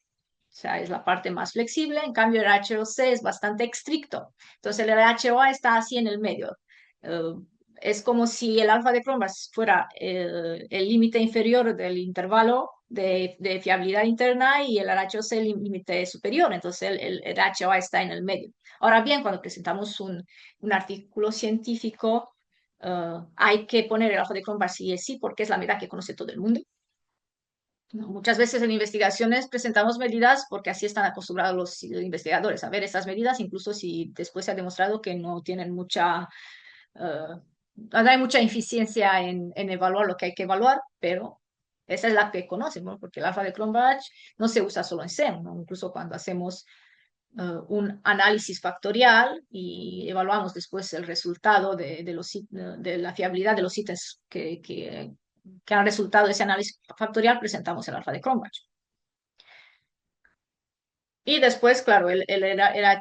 A: sea, es la parte más flexible, en cambio el RHOC es bastante estricto. Entonces el RHOA está así en el medio. Eh, es como si el alfa de Cronbach fuera el límite inferior del intervalo de fiabilidad interna y el RHOC el límite superior. Entonces el RHOA está en el medio. Ahora bien, cuando presentamos un artículo científico, hay que poner el alfa de Cronbach sí es sí, porque es la medida que conoce todo el mundo. ¿No? Muchas veces en investigaciones presentamos medidas porque así están acostumbrados los investigadores a ver esas medidas, incluso si después se ha demostrado que no tienen no hay mucha eficiencia en evaluar lo que hay que evaluar, pero esa es la que conocen, ¿no? Porque el alfa de Cronbach no se usa solo en SEM, ¿no? Incluso cuando hacemos un análisis factorial y evaluamos después el resultado de la fiabilidad de los ítems que han resultado de ese análisis factorial, presentamos el alfa de Cronbach. Y después, claro, el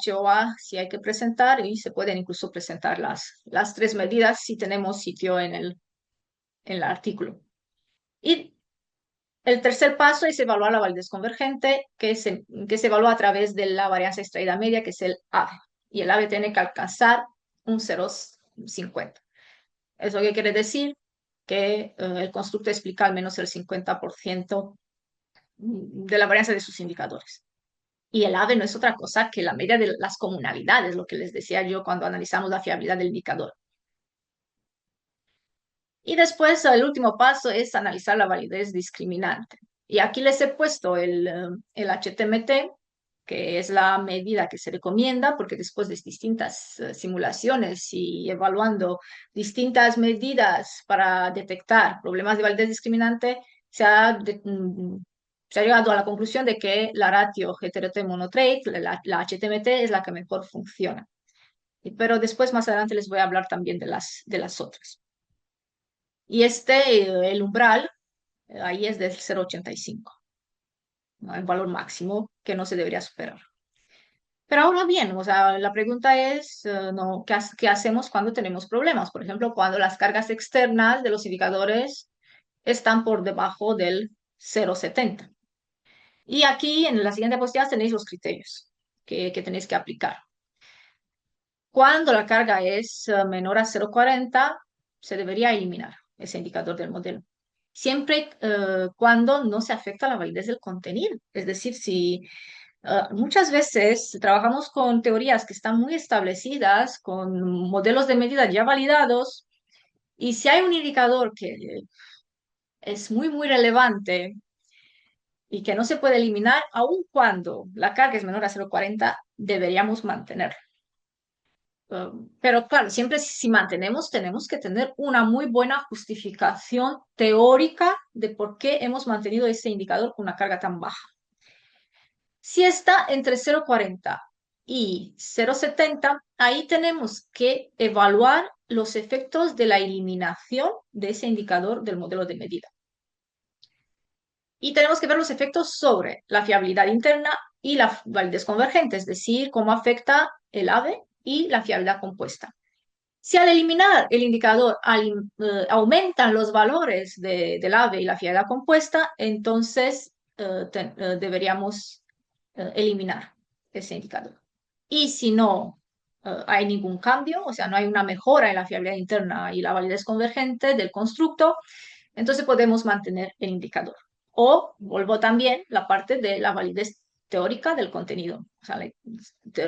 A: HOA sí hay que presentar y se pueden incluso presentar las tres medidas si tenemos sitio en el artículo. Y el tercer paso es evaluar la validez convergente, que se evalúa a través de la varianza extraída media, que es el AVE. Y el AVE tiene que alcanzar un 0,50. ¿Eso qué quiere decir? Que el constructo explica al menos el 50% de la varianza de sus indicadores. Y el AVE no es otra cosa que la media de las comunalidades, lo que les decía yo cuando analizamos la fiabilidad del indicador. Y después el último paso es analizar la validez discriminante. Y aquí les he puesto el HTMT, que es la medida que se recomienda, porque después de distintas simulaciones y evaluando distintas medidas para detectar problemas de validez discriminante, se ha llegado a la conclusión de que la ratio GTRT-Monotrade, la HTMT, es la que mejor funciona. Pero después, más adelante, les voy a hablar también de las otras. Y el umbral, ahí es del 0,85, ¿no? El valor máximo que no se debería superar. Pero ahora bien, o sea, la pregunta es, ¿no? ¿Qué hacemos cuando tenemos problemas? Por ejemplo, cuando las cargas externas de los indicadores están por debajo del 0,70. Y aquí en la siguiente diapositiva tenéis los criterios que tenéis que aplicar. Cuando la carga es menor a 0,40, se debería eliminar ese indicador del modelo. Siempre cuando no se afecta la validez del contenido. Es decir, si muchas veces trabajamos con teorías que están muy establecidas, con modelos de medida ya validados, y si hay un indicador que es muy, muy relevante y que no se puede eliminar, aun cuando la carga es menor a 0,40, deberíamos mantenerlo. Pero claro, siempre si mantenemos, tenemos que tener una muy buena justificación teórica de por qué hemos mantenido ese indicador con una carga tan baja. Si está entre 0,40 y 0,70, ahí tenemos que evaluar los efectos de la eliminación de ese indicador del modelo de medida. Y tenemos que ver los efectos sobre la fiabilidad interna y la validez convergente, es decir, cómo afecta el AVE y la fiabilidad compuesta. Si al eliminar el indicador aumentan los valores del AVE y la fiabilidad compuesta, entonces deberíamos eliminar ese indicador. Y si no hay ningún cambio, o sea, no hay una mejora en la fiabilidad interna y la validez convergente del constructo, entonces podemos mantener el indicador. O vuelvo también la parte de la validez teórica del contenido. O sea,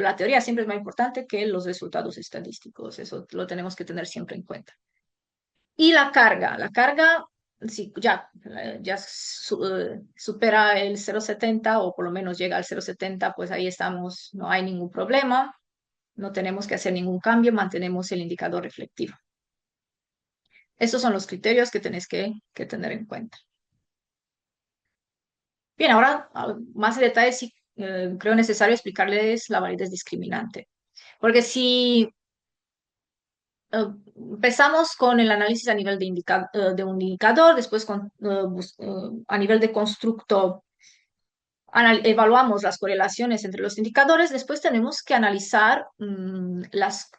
A: la teoría siempre es más importante que los resultados estadísticos. Eso lo tenemos que tener siempre en cuenta. Y la carga, si ya supera el 0,70 o por lo menos llega al 0,70, pues ahí estamos, no hay ningún problema, no tenemos que hacer ningún cambio, mantenemos el indicador reflectivo. Esos son los criterios que tenéis que tener en cuenta. Bien, ahora más en detalle sí creo necesario explicarles la validez discriminante. Porque si eh, empezamos con el análisis a nivel de un indicador, después a nivel de constructo evaluamos las correlaciones entre los indicadores, después tenemos que analizar las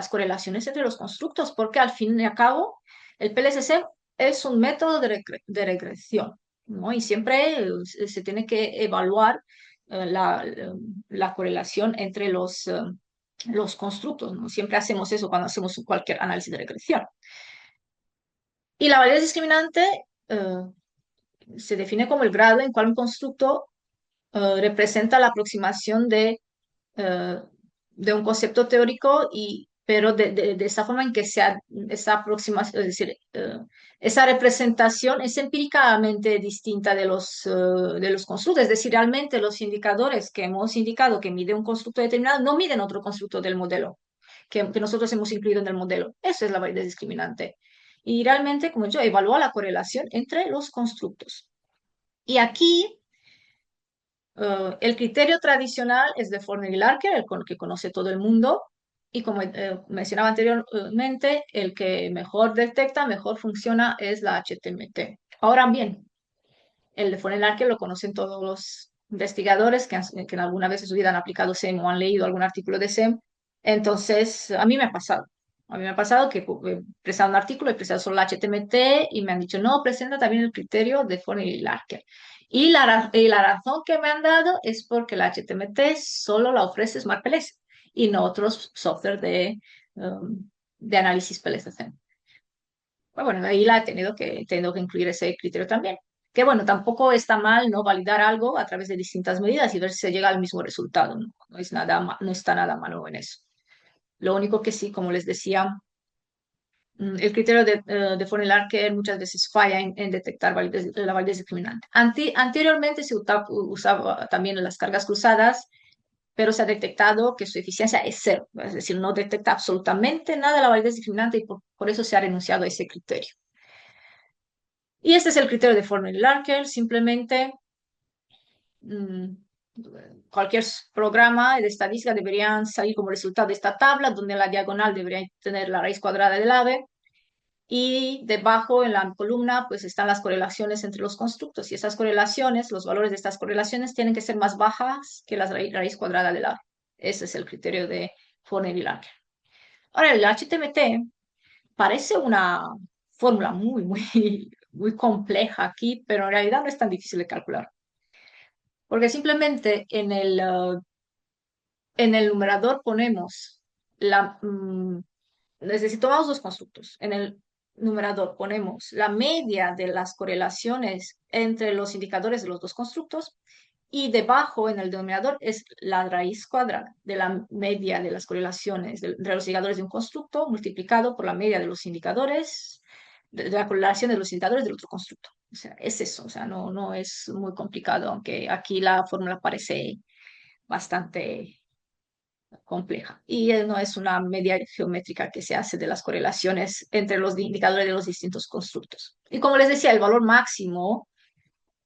A: correlaciones entre los constructos, porque al fin y al cabo el PLSC es un método de regresión, ¿no? Y siempre se tiene que evaluar la correlación entre los constructos, ¿no? Siempre hacemos eso cuando hacemos cualquier análisis de regresión. Y la validez discriminante se define como el grado en cual un constructo representa la aproximación eh, de un concepto teórico, pero de esa forma en que esa aproximación, es decir, esa representación es empíricamente distinta de los constructos. Es decir, realmente los indicadores que hemos indicado que mide un constructo determinado no miden otro constructo del modelo que nosotros hemos incluido en el modelo. Eso es la validez discriminante. Y realmente, como yo, evalúa la correlación entre los constructos. Y aquí el criterio tradicional es de Forney y Larker, que conoce todo el mundo, y como mencionaba anteriormente, el que mejor detecta, mejor funciona es la HTMT. Ahora bien, el de Forney y Larker lo conocen todos los investigadores que en alguna vez en su vida han aplicado SEM o han leído algún artículo de SEM. Entonces, a mí me ha pasado. A mí me ha pasado que he presentado un artículo, he presentado solo la HTMT y me han dicho, no, presenta también el criterio de Forney y Larker. Y la razón que me han dado es porque la HTMT solo la ofrece Smart PLS y no otros software de análisis PLS. Bueno, ahí he tenido que incluir ese criterio también. Que bueno, tampoco está mal no validar algo a través de distintas medidas y ver si se llega al mismo resultado. No, no está nada malo en eso. Lo único que sí, como les decía, el criterio de Forney-Larker muchas veces falla en detectar la validez discriminante. Anteriormente se usaba también las cargas cruzadas, pero se ha detectado que su eficiencia es cero, es decir, no detecta absolutamente nada de la validez discriminante y por eso se ha renunciado a ese criterio. Y este es el criterio de Forney-Larker, simplemente mm, cualquier programa de estadística deberían salir como resultado de esta tabla, donde la diagonal debería tener la raíz cuadrada del AVE, y debajo en la columna pues están las correlaciones entre los constructos y esas correlaciones, los valores de estas correlaciones tienen que ser más bajas que la raíz cuadrada del A. Ese es el criterio de Forney y Larker. Ahora, el HTMT parece una fórmula muy compleja aquí, pero en realidad no es tan difícil de calcular. Porque simplemente en el numerador ponemos es decir, tomamos dos constructos. En el numerador ponemos la media de las correlaciones entre los indicadores de los dos constructos y debajo en el denominador es la raíz cuadrada de la media de las correlaciones de los indicadores de un constructo multiplicado por la media de los indicadores, de la correlación de los indicadores del otro constructo. O sea, es eso, o sea, no es muy complicado, aunque aquí la fórmula parece bastante compleja. Y no es una media geométrica que se hace de las correlaciones entre los indicadores de los distintos constructos. Y como les decía, el valor máximo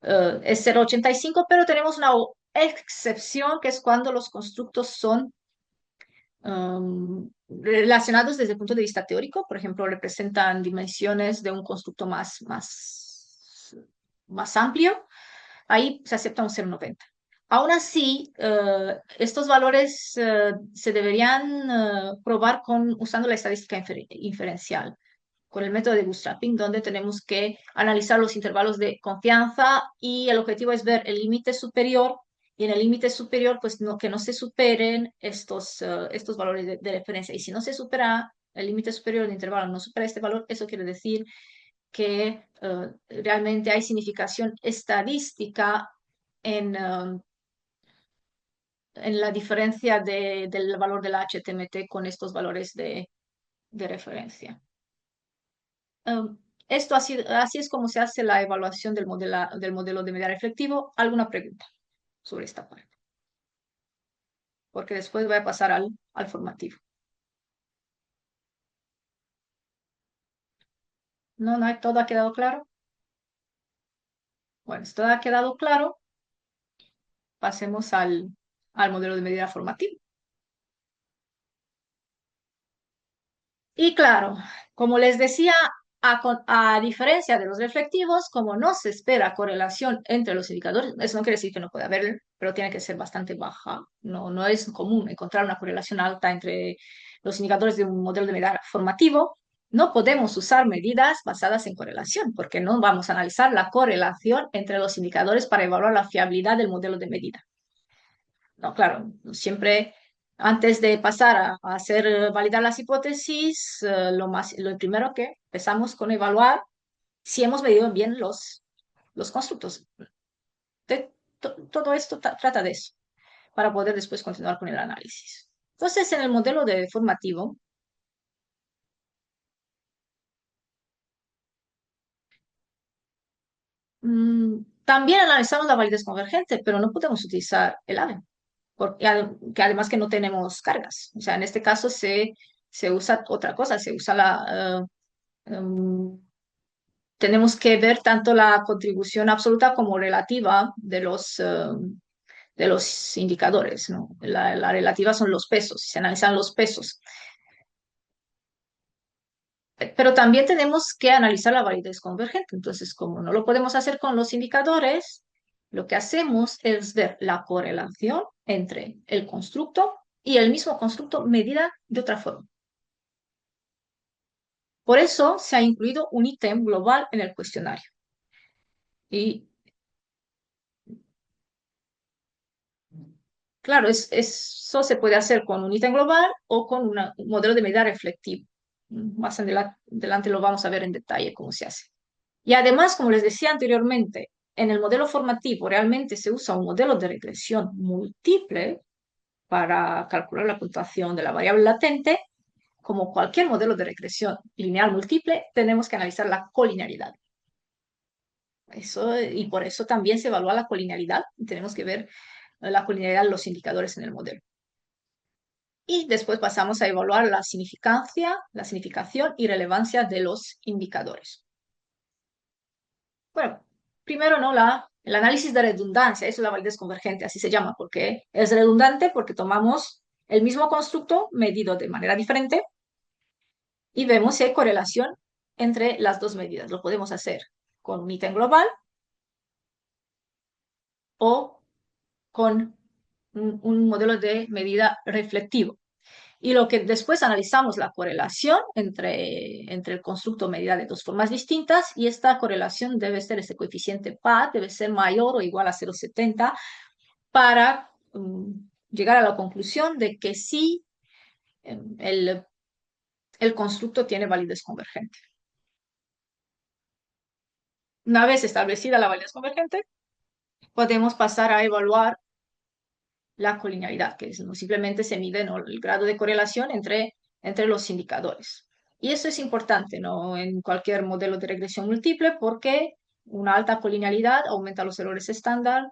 A: es 0,85, pero tenemos una excepción que es cuando los constructos son relacionados desde el punto de vista teórico. Por ejemplo, representan dimensiones de un constructo más amplio. Ahí se acepta un 0,90. Aún así, estos valores se deberían probar usando la estadística inferencial, con el método de bootstrapping, donde tenemos que analizar los intervalos de confianza y el objetivo es ver el límite superior y en el límite superior, pues que no se superen estos valores de referencia. Y si no se supera el límite superior del intervalo, no supera este valor, eso quiere decir que realmente hay significación estadística en la diferencia del valor de la HTMT con estos valores de referencia. Esto así es como se hace la evaluación del modelo de medida reflectivo. ¿Alguna pregunta sobre esta parte? Porque después voy a pasar al formativo. ¿No, todo ha quedado claro? Bueno, si todo ha quedado claro, pasemos al modelo de medida formativo. Y claro, como les decía, a diferencia de los reflectivos, como no se espera correlación entre los indicadores, eso no quiere decir que no pueda haber, pero tiene que ser bastante baja. No, no es común encontrar una correlación alta entre los indicadores de un modelo de medida formativo. No podemos usar medidas basadas en correlación, porque no vamos a analizar la correlación entre los indicadores para evaluar la fiabilidad del modelo de medida. No, claro, siempre antes de pasar a hacer validar las hipótesis, lo primero que empezamos con evaluar si hemos medido bien los constructos. Todo esto trata de eso, para poder después continuar con el análisis. Entonces, en el modelo de formativo, también analizamos la validez convergente, pero no podemos utilizar el AVE, porque que además que no tenemos cargas. O sea, en este caso se usa otra cosa, se usa tenemos que ver tanto la contribución absoluta como relativa de los indicadores, ¿no? La relativa son los pesos, se analizan los pesos. Pero también tenemos que analizar la validez convergente. Entonces, como no lo podemos hacer con los indicadores, lo que hacemos es ver la correlación entre el constructo y el mismo constructo medida de otra forma. Por eso se ha incluido un ítem global en el cuestionario. Y claro, eso se puede hacer con un ítem global o con un modelo de medida reflectivo. Más adelante lo vamos a ver en detalle cómo se hace. Y además, como les decía anteriormente, en el modelo formativo realmente se usa un modelo de regresión múltiple para calcular la puntuación de la variable latente. Como cualquier modelo de regresión lineal múltiple, tenemos que analizar la colinealidad. Y por eso también se evalúa la colinealidad. Tenemos que ver la colinealidad de los indicadores en el modelo. Y después pasamos a evaluar la significación y relevancia de los indicadores. Bueno, primero, ¿no? El análisis de redundancia, eso es la validez convergente, así se llama, porque es redundante porque tomamos el mismo constructo medido de manera diferente y vemos si hay correlación entre las dos medidas. Lo podemos hacer con un ítem global o con un modelo de medida reflectivo. Y lo que después analizamos la correlación entre el constructo medida de dos formas distintas y esta correlación debe ser, este coeficiente PA debe ser mayor o igual a 0,70 para llegar a la conclusión de que sí el constructo tiene validez convergente. Una vez establecida la validez convergente, podemos pasar a evaluar la colinealidad, que es, ¿no? Simplemente se mide, ¿no? El grado de correlación entre los indicadores. Y eso es importante, ¿no? En cualquier modelo de regresión múltiple porque una alta colinealidad aumenta los errores estándar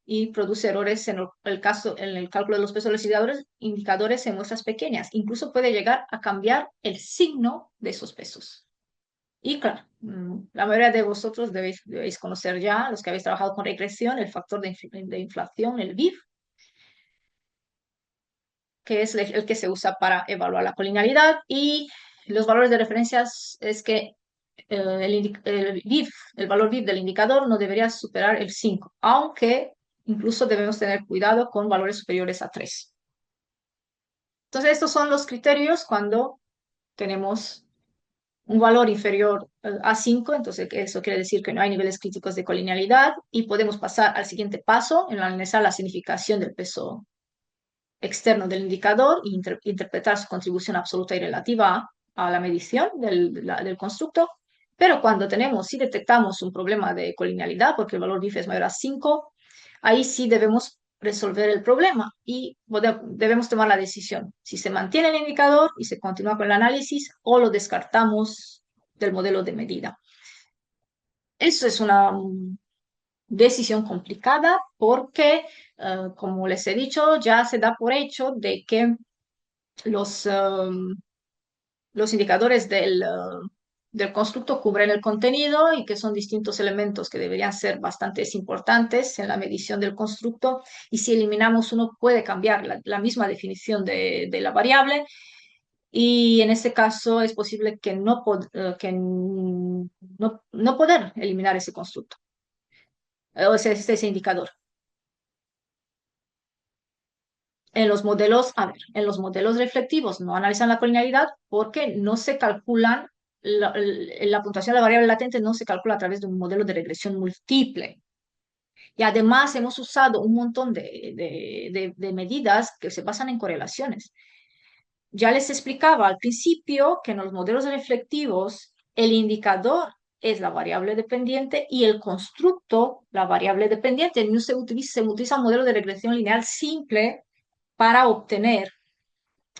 A: y produce errores en en el cálculo de los pesos de los indicadores en muestras pequeñas. Incluso puede llegar a cambiar el signo de esos pesos. Y claro, la mayoría de vosotros debéis conocer ya, los que habéis trabajado con regresión, el factor de inflación, el VIF, que es el que se usa para evaluar la colinealidad, y los valores de referencias es que el VIF, el valor VIF del indicador no debería superar el 5, aunque incluso debemos tener cuidado con valores superiores a 3. Entonces, estos son los criterios cuando tenemos un valor inferior a 5, entonces eso quiere decir que no hay niveles críticos de colinealidad y podemos pasar al siguiente paso en analizar la significación del peso externo del indicador e interpretar su contribución absoluta y relativa a la medición del constructo. Pero cuando si detectamos un problema de colinealidad, porque el valor BIF es mayor a 5, ahí sí debemos resolver el problema y debemos tomar la decisión si se mantiene el indicador y se continúa con el análisis o lo descartamos del modelo de medida. Eso es una decisión complicada porque, como les he dicho, ya se da por hecho de que los, los indicadores del constructo cubren el contenido y que son distintos elementos que deberían ser bastante importantes en la medición del constructo. Y si eliminamos uno, puede cambiar la misma definición de la variable. Y en este caso es posible que no poder eliminar ese constructo, o sea, ese indicador. En los modelos reflectivos no analizan la colinealidad porque no se calculan, la puntuación de la variable latente no se calcula a través de un modelo de regresión múltiple. Y además hemos usado un montón de medidas que se basan en correlaciones. Ya les explicaba al principio que en los modelos reflectivos el indicador es la variable dependiente y el constructo la variable dependiente. No se utiliza un modelo de regresión lineal simple para obtener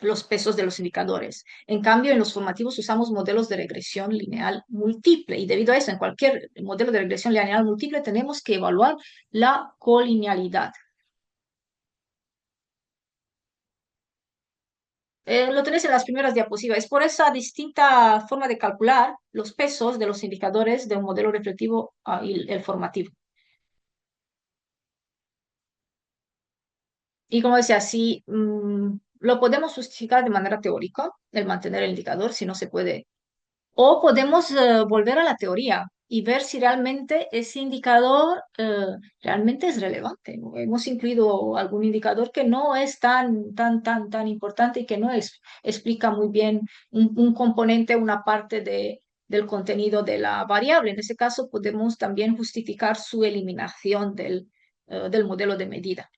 A: los pesos de los indicadores. En cambio, en los formativos usamos modelos de regresión lineal múltiple y debido a eso, en cualquier modelo de regresión lineal múltiple tenemos que evaluar la colinealidad. Lo tenéis en las primeras diapositivas. Es por esa distinta forma de calcular los pesos de los indicadores de un modelo reflectivo y el formativo. Y como decía, si lo podemos justificar de manera teórica, el mantener el indicador, si no se puede. O podemos volver a la teoría y ver si realmente ese indicador realmente es relevante. Hemos incluido algún indicador que no es tan importante y que no explica muy bien un componente, una parte del contenido de la variable. En ese caso, podemos también justificar su eliminación del modelo de medida.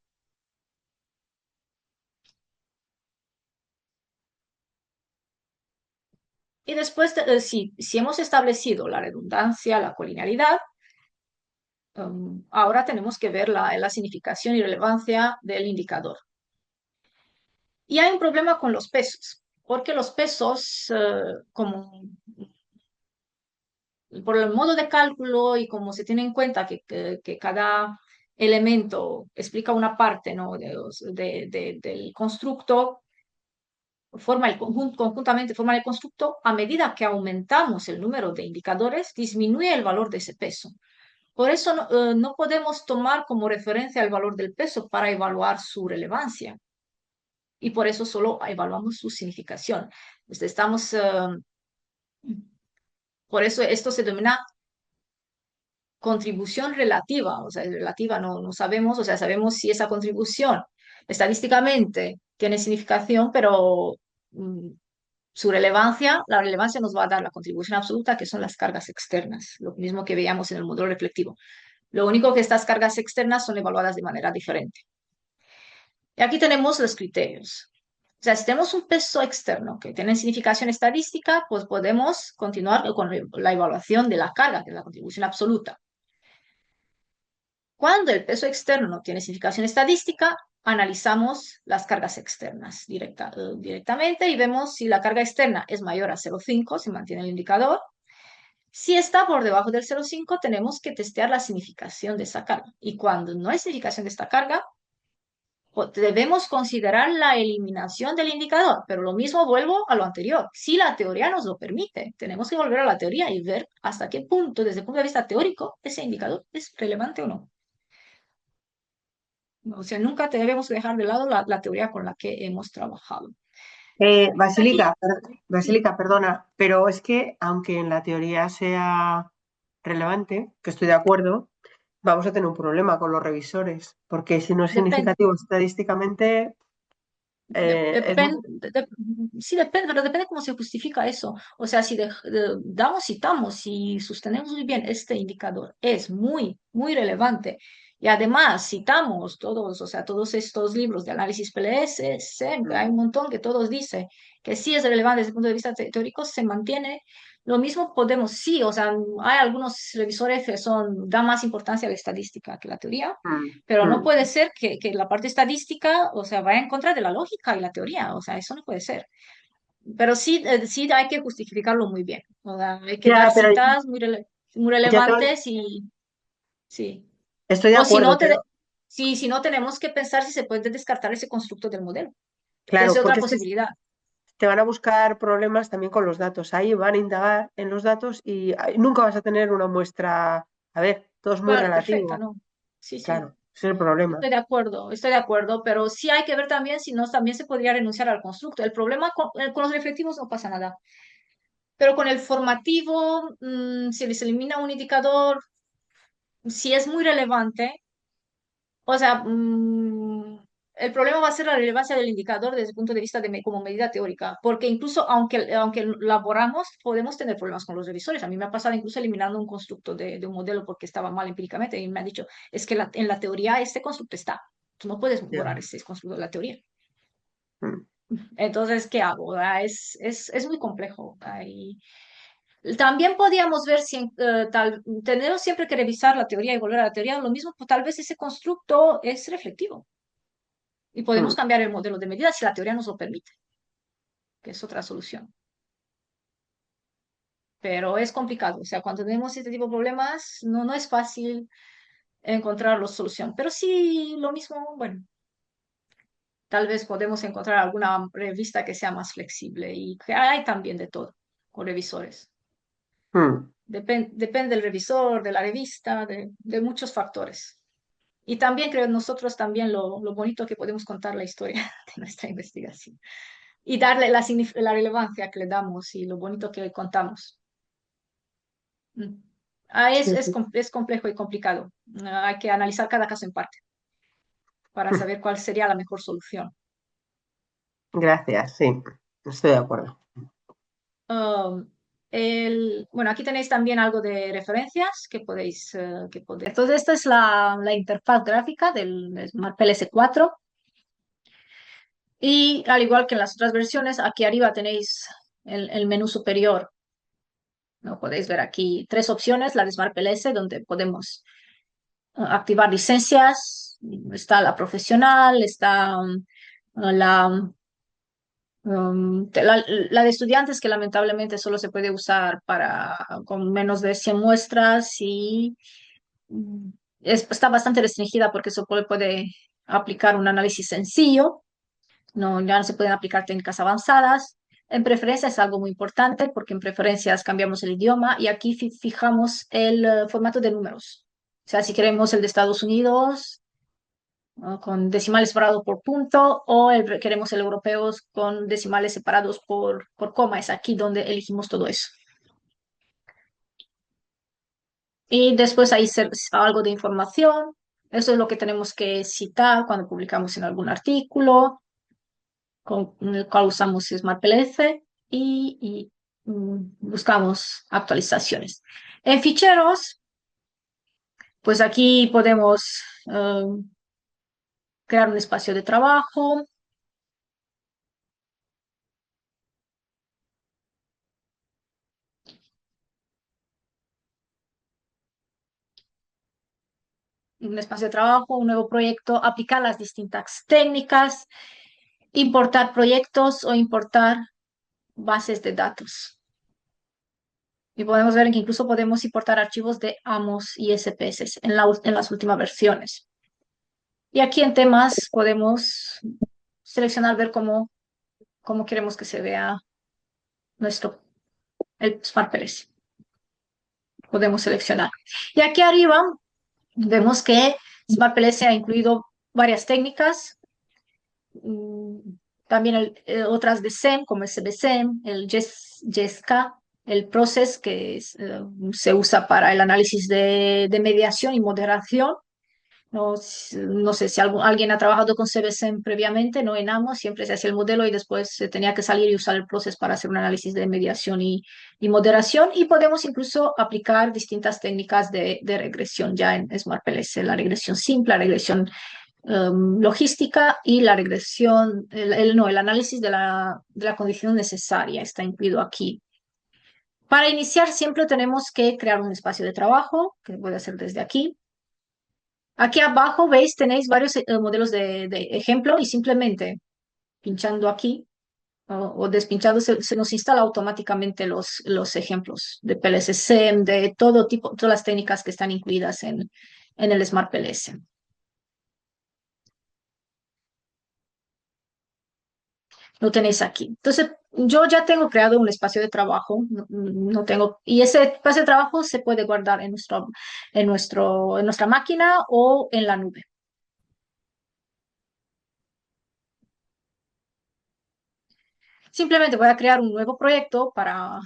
A: Y después, si hemos establecido la redundancia, la colinealidad, ahora tenemos que ver la significación y relevancia del indicador. Y hay un problema con los pesos, porque los pesos, como por el modo de cálculo y como se tiene en cuenta que cada elemento explica una parte, ¿no? Del constructo, conjuntamente forman el constructo, a medida que aumentamos el número de indicadores, disminuye el valor de ese peso. Por eso no podemos tomar como referencia el valor del peso para evaluar su relevancia. Y por eso solo evaluamos su significación. Por eso esto se denomina contribución relativa. O sea, relativa no sabemos, o sea, sabemos si esa contribución estadísticamente tiene significación, pero la relevancia nos va a dar la contribución absoluta, que son las cargas externas, lo mismo que veíamos en el modelo reflectivo. Lo único que estas cargas externas son evaluadas de manera diferente. Y aquí tenemos los criterios. O sea, si tenemos un peso externo que tiene significación estadística, pues podemos continuar con la evaluación de la carga, que es la contribución absoluta. Cuando el peso externo no tiene significación estadística, analizamos las cargas externas directamente y vemos si la carga externa es mayor a 0,5, se mantiene el indicador. Si está por debajo del 0,5, tenemos que testear la significación de esa carga. Y cuando no hay significación de esta carga, debemos considerar la eliminación del indicador. Pero lo mismo vuelvo a lo anterior. Si la teoría nos lo permite, tenemos que volver a la teoría y ver hasta qué punto, desde el punto de vista teórico, ese indicador es relevante o no. O sea, nunca debemos dejar de lado la teoría con la que hemos trabajado. Aquí, sí,
B: Basílica, perdona, pero es que aunque en la teoría sea relevante, que estoy de acuerdo, vamos a tener un problema con los revisores, porque si no es
A: depende.
B: significativo estadísticamente, es muy...
A: Sí, depende, pero depende cómo se justifica eso. O sea, si damos, citamos, si sostenemos muy bien este indicador, es muy, muy relevante. Y además citamos todos, o sea, todos estos libros de análisis PLS, hay un montón que todos dicen que sí es relevante desde el punto de vista teórico, se mantiene. Lo mismo podemos, sí, o sea, hay algunos revisores que dan más importancia a la estadística que la teoría,
B: Mm,
A: pero no
B: mm.
A: puede ser que la parte estadística, o sea, vaya en contra de la lógica y la teoría, o sea, eso no puede ser. Pero sí, sí hay que justificarlo muy bien, o sea, hay que dar
B: Ya, pero
A: citas muy
B: ya
A: relevantes y sí.
B: estoy de
A: O si
B: acuerdo,
A: no,
B: pero
A: sí, si no, tenemos que pensar si se puede descartar ese constructo del modelo, que es
B: claro,
A: otra
B: porque es que
A: posibilidad.
B: te van a buscar problemas también con los datos. Ahí van a indagar en los datos y nunca vas a tener una muestra. A ver, todo es muy
A: Claro, perfecta,
B: relativo.
A: ¿no? Sí, sí.
B: Claro, ese es el problema.
A: Estoy de acuerdo, pero sí hay que ver también si no, también se podría renunciar al constructo. El problema con los reflectivos no pasa nada. Pero con el formativo, si les elimina un indicador, si es muy relevante, o sea, el problema va a ser la relevancia del indicador desde el punto de vista como medida teórica, porque incluso aunque elaboramos, podemos tener problemas con los revisores. A mí me ha pasado incluso eliminando un constructo de un modelo porque estaba mal empíricamente y me han dicho, es que en la teoría este constructo está. Tú no puedes
B: Ya.
A: borrar ese constructo de la teoría.
B: Mm,
A: Entonces, ¿qué hago? Es muy complejo. También podíamos ver si tenemos siempre que revisar la teoría y volver a la teoría. Lo mismo, pues, tal vez ese constructo es reflectivo y podemos
B: mm,
A: cambiar el modelo de medida si la teoría nos lo permite, que es otra solución. Pero es complicado. O sea, cuando tenemos este tipo de problemas, no es fácil encontrar la solución. Pero sí, lo mismo, bueno, tal vez podemos encontrar alguna revista que sea más flexible y que hay también de todo con revisores.
B: mm.
A: Depende del revisor, de la revista, de muchos factores. Y también creo nosotros también lo bonito que podemos contar la historia de nuestra investigación y darle la relevancia que le damos y lo bonito que contamos. Mm.
B: Sí, sí.
A: Es complejo y complicado. Hay que analizar cada caso en parte para saber cuál sería la mejor solución.
B: Gracias, sí, estoy de acuerdo.
A: Um, bueno, aquí tenéis también algo de referencias Entonces, esta es la interfaz gráfica del Smart PLS 4. Y al igual que en las otras versiones, aquí arriba tenéis el menú superior. ¿No? Podéis ver aquí tres opciones, la de Smart PLS, donde podemos activar licencias. Está la profesional, está la, la de estudiantes, que lamentablemente solo se puede usar con menos de 100 muestras y mm, está bastante restringida porque solo puede aplicar un análisis sencillo. No, ya no se pueden aplicar técnicas avanzadas. En preferencias es algo muy importante porque en preferencias cambiamos el idioma y aquí fijamos el formato de números. O sea, si queremos el de Estados Unidos con decimales separados por punto o queremos el europeo con decimales separados por coma. Es aquí donde elegimos todo eso. Y después hay algo de información. Eso es lo que tenemos que citar cuando publicamos en algún artículo con el cual usamos SmartPLF y buscamos actualizaciones. En ficheros, pues aquí podemos crear un espacio de trabajo, un nuevo proyecto, aplicar las distintas técnicas, importar proyectos o importar bases de datos. Y podemos ver que incluso podemos importar archivos de AMOS y SPS en las últimas versiones. Y aquí en temas podemos seleccionar, ver cómo queremos que se vea el Smart PLS. Podemos seleccionar. Y aquí arriba vemos que Smart PLS ha incluido varias técnicas, mm, también otras de SEM, como el CBSEM, el JESCA, el Process, que se usa para el análisis de mediación y moderación. No, no sé si alguien ha trabajado con CBSEM previamente, no en AMO, siempre se hacía el modelo y después se tenía que salir y usar el Process para hacer un análisis de mediación y moderación. Y podemos incluso aplicar distintas técnicas de regresión ya en SmartPLS, la regresión simple, la regresión logística y la regresión, no, el análisis de la condición necesaria está incluido aquí. Para iniciar siempre tenemos que crear un espacio de trabajo, que puede hacer desde aquí. Aquí abajo, veis, tenéis varios modelos de ejemplo y simplemente pinchando aquí o despinchando se nos instala automáticamente los ejemplos de PLS-SEM, de todo tipo, todas las técnicas que están incluidas en el Smart PLS. Lo tenéis aquí. Entonces, yo ya tengo creado un espacio de trabajo, no tengo, y ese espacio de trabajo se puede guardar en nuestra máquina o en la nube. Simplemente voy a crear un nuevo proyecto para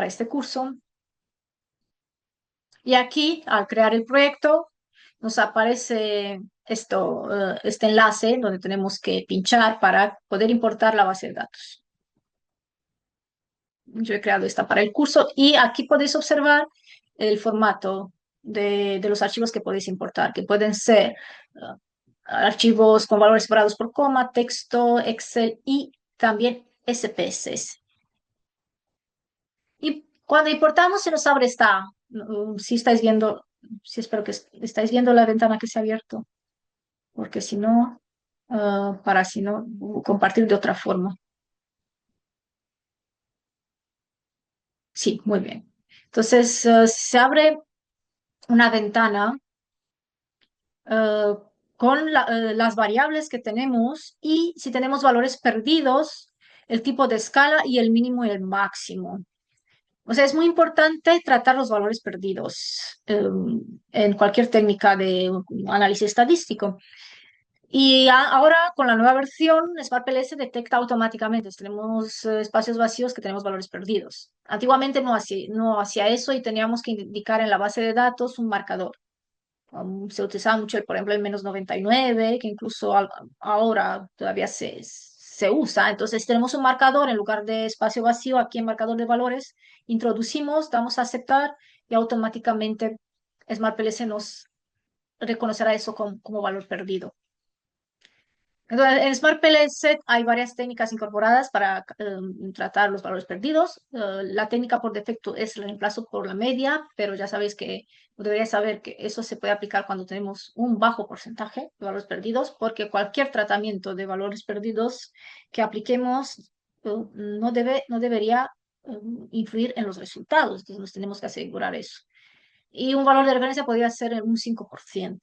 A: este curso. Y aquí, al crear el proyecto, nos aparece este enlace donde tenemos que pinchar para poder importar la base de datos. Yo he creado esta para el curso y aquí podéis observar el formato de los archivos que podéis importar, que pueden ser archivos con valores separados por coma, texto, Excel y también SPSS. Y cuando importamos se nos abre si estáis viendo, si espero que estáis viendo la ventana que se ha abierto, porque si no, para si no, compartir de otra forma. Sí, muy bien. Entonces, se abre una ventana eh, con las variables que tenemos y si tenemos valores perdidos, el tipo de escala y el mínimo y el máximo. O sea, es muy importante tratar los valores perdidos en cualquier técnica de análisis estadístico. Y ahora con la nueva versión, SmartPLS detecta automáticamente. Si tenemos espacios vacíos que tenemos valores perdidos. Antiguamente no hacía eso y teníamos que indicar en la base de datos un marcador. Se utilizaba mucho, por ejemplo, el -99, que incluso ahora todavía se usa. Entonces tenemos un marcador en lugar de espacio vacío, aquí en marcador de valores, introducimos, damos a aceptar y automáticamente SmartPLS nos reconocerá eso como valor perdido. Entonces, en Smart PLS hay varias técnicas incorporadas para tratar los valores perdidos. La técnica por defecto es el reemplazo por la media, pero ya sabéis que deberíais saber que eso se puede aplicar cuando tenemos un bajo porcentaje de valores perdidos, porque cualquier tratamiento de valores perdidos que apliquemos no debería influir en los resultados. Entonces, nos tenemos que asegurar eso. Y un valor de referencia podría ser un 5%,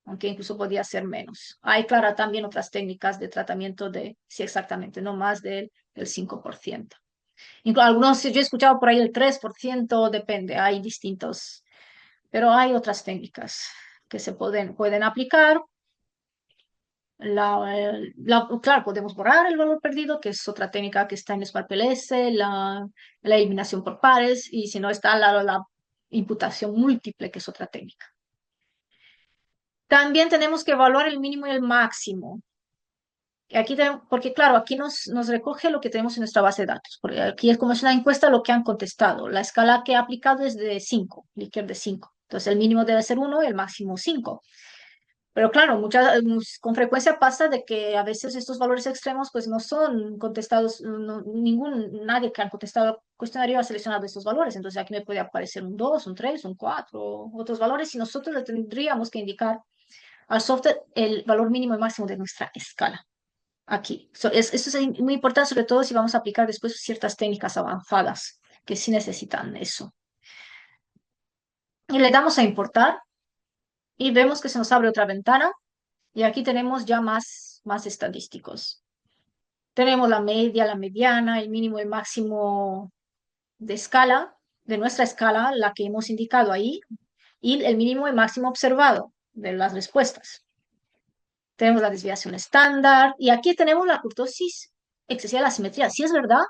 A: aunque incluso podía ser menos. Hay, claro, también otras técnicas de tratamiento sí, exactamente, no más del 5%. Incluso algunos, yo he escuchado por ahí el 3%, depende, hay distintos, pero hay otras técnicas que se pueden aplicar. Claro, podemos borrar el valor perdido, que es otra técnica que está en SmartPLS, la eliminación por pares, y si no está la imputación múltiple, que es otra técnica. También tenemos que evaluar el mínimo y el máximo. Aquí porque claro, aquí nos recoge lo que tenemos en nuestra base de datos. Porque aquí es como es una encuesta lo que han contestado. La escala que ha aplicado es de 5, Likert de 5. Entonces el mínimo debe ser 1 y el máximo 5. Pero claro, con frecuencia pasa de que a veces estos valores extremos pues no son contestados, nadie que ha contestado el cuestionario ha seleccionado estos valores. Entonces aquí me puede aparecer un 2, un 3, un 4, otros valores y nosotros le tendríamos que indicar al software el valor mínimo y máximo de nuestra escala. Aquí. Eso es muy importante, sobre todo si vamos a aplicar después ciertas técnicas avanzadas que sí necesitan eso. Y le damos a importar y vemos que se nos abre otra ventana y aquí tenemos ya más estadísticos. Tenemos la media, la mediana, el mínimo y máximo de escala, de nuestra escala, la que hemos indicado ahí, y el mínimo y máximo observado de las respuestas. Tenemos la desviación estándar y aquí tenemos la kurtosis excesiva de la simetría. Sí es verdad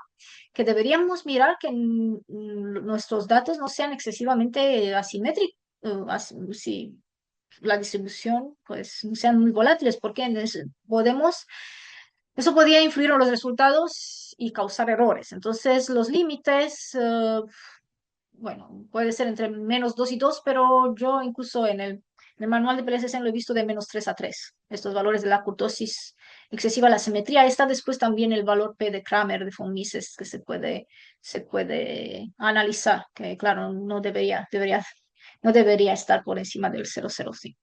A: que deberíamos mirar que nuestros datos no sean excesivamente asimétricos, si la distribución pues no sean muy volátiles, porque eso podría influir en los resultados y causar errores. Entonces, los límites, bueno, puede ser entre -2 y 2, pero yo incluso en el manual de PLCC lo he visto de -3 a 3. Estos valores de la kurtosis excesiva, la simetría. Está después también el valor P de Kramer, de von Mises, que se puede analizar, que claro, no debería estar por encima del 0,05.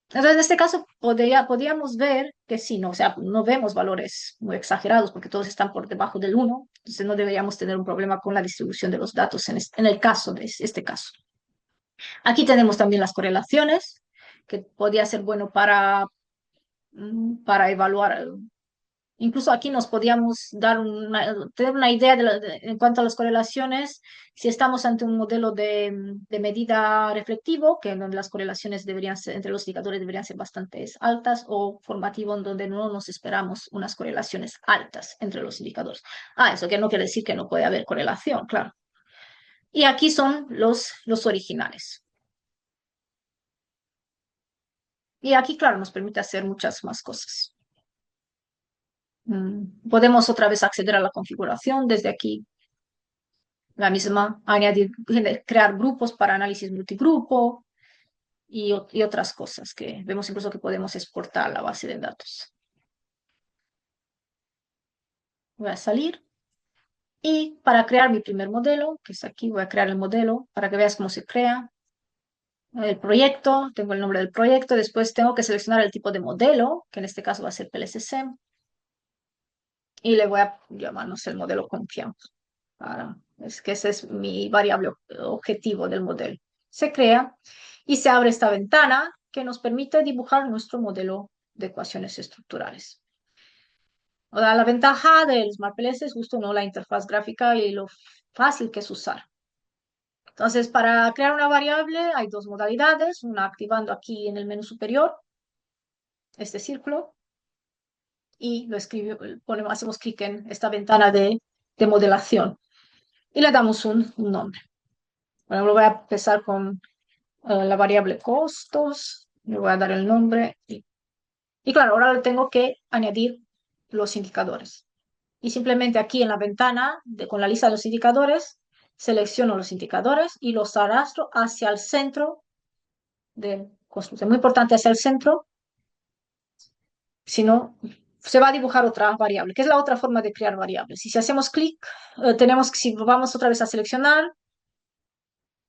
A: Entonces, en este caso, podríamos ver que sí, no, o sea, no vemos valores muy exagerados porque todos están por debajo del 1, entonces no deberíamos tener un problema con la distribución de los datos en el caso de este caso. Aquí tenemos también las correlaciones, que podría ser bueno para evaluar. Incluso aquí nos podíamos tener una idea en cuanto a las correlaciones, si estamos ante un modelo de medida reflectivo, que en donde las correlaciones entre los indicadores deberían ser bastante altas, o formativo, en donde no nos esperamos unas correlaciones altas entre los indicadores. Eso que no quiere decir que no puede haber correlación, claro. Y aquí son los originales. Y aquí, claro, nos permite hacer muchas más cosas. Podemos otra vez acceder a la configuración desde aquí, la misma, crear grupos para análisis multigrupo y otras cosas que vemos incluso que podemos exportar a la base de datos. Voy a salir y para crear mi primer modelo, que es aquí, voy a crear el modelo para que veas cómo se crea el proyecto. Tengo el nombre del proyecto, después tengo que seleccionar el tipo de modelo, que en este caso va a ser PLCC, y le voy a llamar, no sé, el modelo confianza. Es que ese es mi variable objetivo del modelo. Se crea y se abre esta ventana que nos permite dibujar nuestro modelo de ecuaciones estructurales. La ventaja del SmartPLS es justo no la interfaz gráfica y lo fácil que es usar. Entonces, para crear una variable hay dos modalidades, una activando aquí en el menú superior, este círculo, y hacemos clic en esta ventana de modelación y le damos un nombre. Bueno, voy a empezar con la variable costos, le voy a dar el nombre y claro, ahora le tengo que añadir los indicadores. Y simplemente aquí en la ventana con la lista de los indicadores, selecciono los indicadores y los arrastro hacia el centro de construcción. Muy importante hacia el centro, si no, se va a dibujar otra variable, que es la otra forma de crear variables. Y si hacemos clic, si vamos otra vez a seleccionar,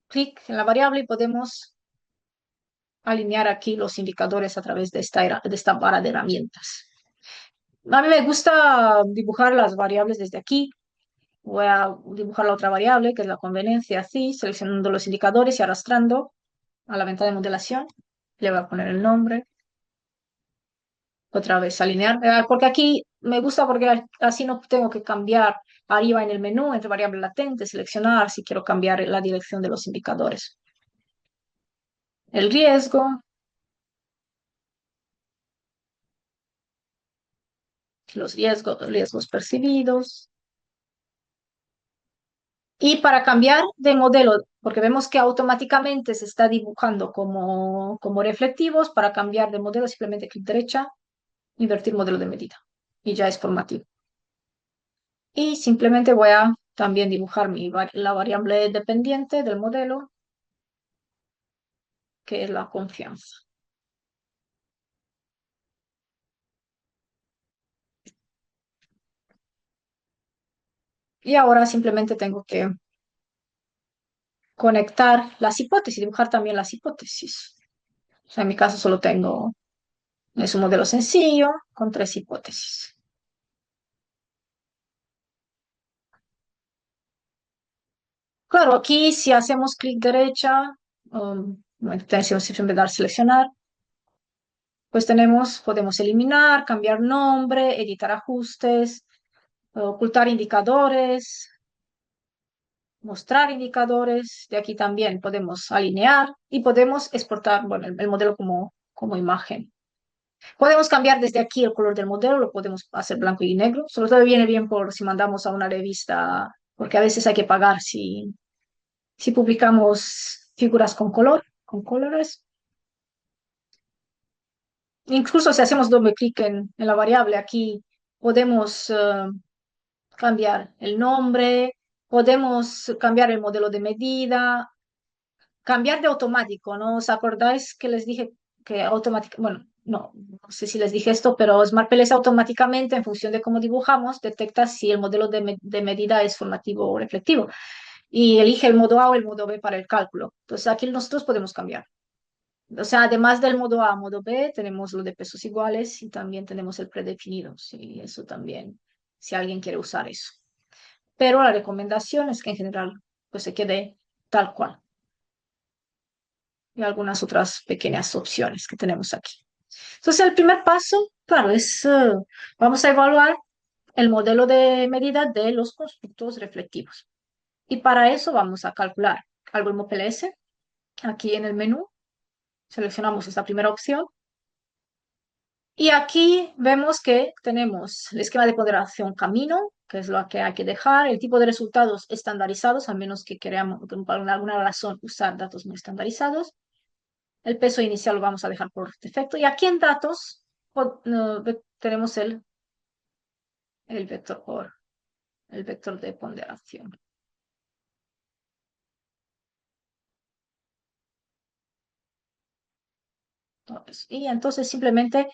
A: clic en la variable y podemos alinear aquí los indicadores a través de esta barra de herramientas. A mí me gusta dibujar las variables desde aquí. Voy a dibujar la otra variable, que es la conveniencia, así, seleccionando los indicadores y arrastrando a la ventana de modelación. Le voy a poner el nombre. Otra vez alinear, porque aquí me gusta porque así no tengo que cambiar arriba en el menú entre variable latente, seleccionar si quiero cambiar la dirección de los indicadores. El riesgo, los riesgos percibidos. Y para cambiar de modelo, porque vemos que automáticamente se está dibujando como reflectivos, para cambiar de modelo simplemente clic derecha, invertir modelo de medida. Y ya es formativo. Y simplemente voy a también dibujar la variable dependiente del modelo, que es la confianza. Y ahora simplemente tengo que conectar las hipótesis, dibujar también las hipótesis. O sea, en mi caso es un modelo sencillo con 3 hipótesis. Claro, aquí si hacemos clic derecha, no tenemos siempre dar seleccionar, pues podemos eliminar, cambiar nombre, editar ajustes, ocultar indicadores, mostrar indicadores. De aquí también podemos alinear y podemos exportar, bueno, el modelo como imagen. Podemos cambiar desde aquí el color del modelo, lo podemos hacer blanco y negro. Sobre todo viene bien por si mandamos a una revista, porque a veces hay que pagar si publicamos figuras con color, con colores. Incluso si hacemos doble clic en la variable, aquí podemos cambiar el nombre, podemos cambiar el modelo de medida, cambiar de automático, ¿no? ¿Os acordáis que les dije que automáticamente, bueno, no sé si les dije esto, pero SmartPLS automáticamente, en función de cómo dibujamos, detecta si el modelo de medida es formativo o reflectivo y elige el modo A o el modo B para el cálculo. Entonces aquí nosotros podemos cambiar. O sea, además del modo A, modo B, tenemos lo de pesos iguales y también tenemos el predefinido, sí, eso también, si alguien quiere usar eso. Pero la recomendación es que en general pues se quede tal cual y algunas otras pequeñas opciones que tenemos aquí. Entonces, el primer paso, claro, vamos a evaluar el modelo de medida de los constructos reflectivos. Y para eso vamos a calcular algoritmo PLS. Aquí en el menú seleccionamos esta primera opción. Y aquí vemos que tenemos el esquema de ponderación camino, que es lo que hay que dejar, el tipo de resultados estandarizados, a menos que queramos, que por alguna razón, usar datos no estandarizados. El peso inicial lo vamos a dejar por defecto. Y aquí en datos no, tenemos el vector el vector de ponderación. Y entonces simplemente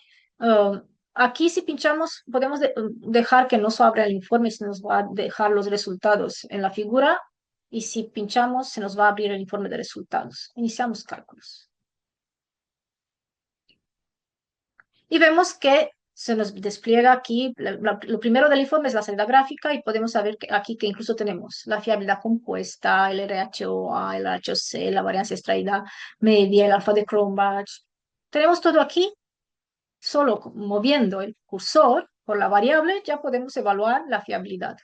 A: aquí si pinchamos podemos dejar que no se abra el informe, se nos va a dejar los resultados en la figura y si pinchamos se nos va a abrir el informe de resultados. Iniciamos cálculos. Y vemos que se nos despliega aquí, lo primero del informe es la celda gráfica y podemos saber que aquí que incluso tenemos la fiabilidad compuesta, el RHOA, el RHOC, la varianza extraída media, el alfa de Cronbach. Tenemos todo aquí, solo moviendo el cursor por la variable ya podemos evaluar la fiabilidad.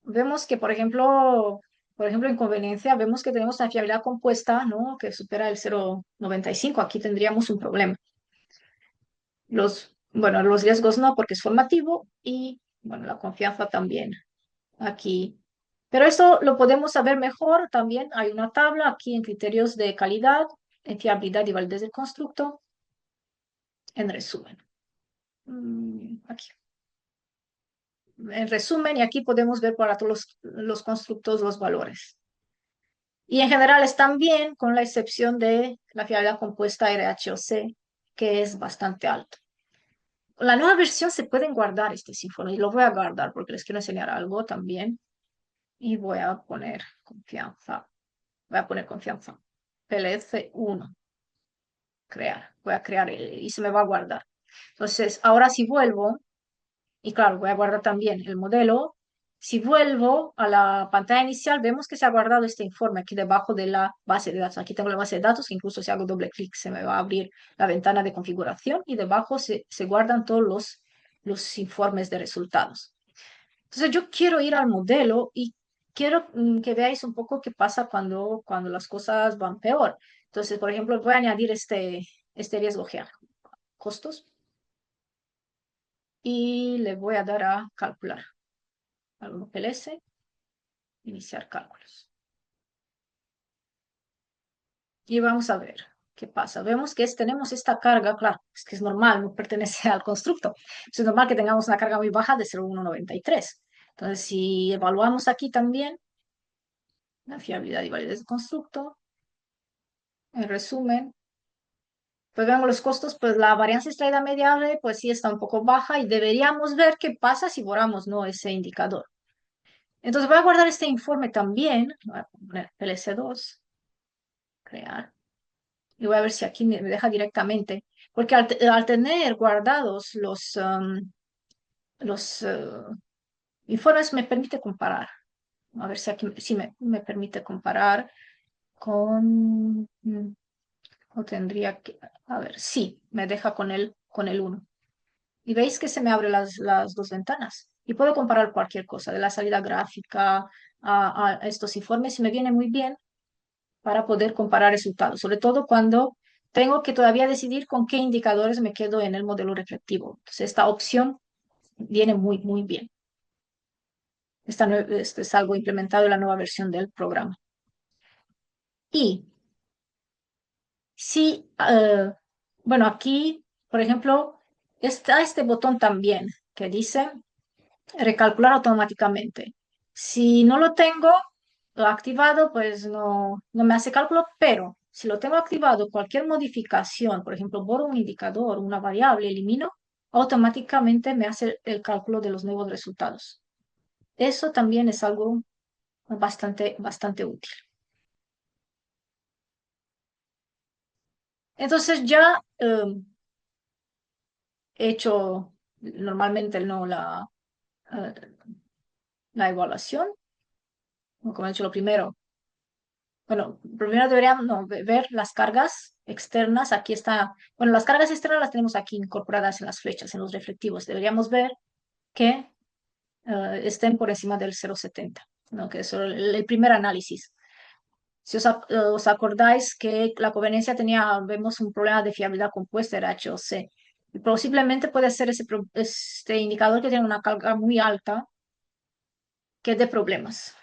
A: Vemos que, por ejemplo, en conveniencia, vemos que tenemos una fiabilidad compuesta, ¿no? Que supera el 0,95. Aquí tendríamos un problema. Bueno, los riesgos no, porque es formativo y, bueno, la confianza también aquí. Pero esto lo podemos saber mejor también. Hay una tabla aquí en criterios de calidad, en fiabilidad y validez del constructo, en resumen. Aquí. En resumen, y aquí podemos ver para todos los constructos los valores. Y en general están bien, con la excepción de la fiabilidad compuesta RHOC, que es bastante alto. La nueva versión se pueden guardar este símbolo y lo voy a guardar porque les quiero enseñar algo también. Y voy a poner confianza. Voy a poner confianza. PLC 1. Crear. Voy a crear y se me va a guardar. Entonces, ahora si vuelvo, y claro, voy a guardar también el modelo. Si vuelvo a la pantalla inicial, vemos que se ha guardado este informe aquí debajo de la base de datos. Aquí tengo la base de datos, que incluso si hago doble clic se me va a abrir la ventana de configuración y debajo se guardan todos los informes de resultados. Entonces yo quiero ir al modelo y quiero que veáis un poco qué pasa cuando las cosas van peor. Entonces, por ejemplo, voy a añadir este riesgo GA, costos, y le voy a dar a calcular. Algo PLS, iniciar cálculos. Y vamos a ver qué pasa. Vemos que tenemos esta carga, claro, es que es normal, no pertenece al constructo. Es normal que tengamos una carga muy baja de 0,193. Entonces, si evaluamos aquí también la fiabilidad y validez del constructo, en resumen, pues vemos los costos, pues la varianza extraída mediable, pues sí está un poco baja y deberíamos ver qué pasa si borramos no ese indicador. Entonces voy a guardar este informe también, voy a poner PLC2, crear. Y voy a ver si aquí me deja directamente, porque al tener guardados los informes me permite comparar. A ver si aquí si me permite comparar con... o tendría que... A ver, sí, me deja con el uno. Y veis que se me abren las dos ventanas. Y puedo comparar cualquier cosa, de la salida gráfica a estos informes, y me viene muy bien para poder comparar resultados, sobre todo cuando tengo que todavía decidir con qué indicadores me quedo en el modelo reflectivo. Entonces, esta opción viene muy, muy bien. Esto es algo implementado en la nueva versión del programa. Y si, bueno, aquí, por ejemplo, está este botón también que dice recalcular automáticamente. Si no lo tengo activado, pues no me hace cálculo, pero si lo tengo activado, cualquier modificación, por ejemplo, borro un indicador, una variable, elimino, automáticamente me hace el cálculo de los nuevos resultados. Eso también es algo bastante, bastante útil. Entonces ya he hecho normalmente no eh, la evaluación, como he hecho lo primero. Bueno, primero deberíamos no, ver las cargas externas. Aquí está, bueno, las cargas externas las tenemos aquí incorporadas en las flechas, en los reflectivos. Deberíamos ver que estén por encima del 0,70, ¿no? Que es el primer análisis. Si os acordáis que la conveniencia tenía, vemos un problema de fiabilidad compuesta, era HOC. Y posiblemente puede ser este indicador que tiene una carga muy alta que dé problemas.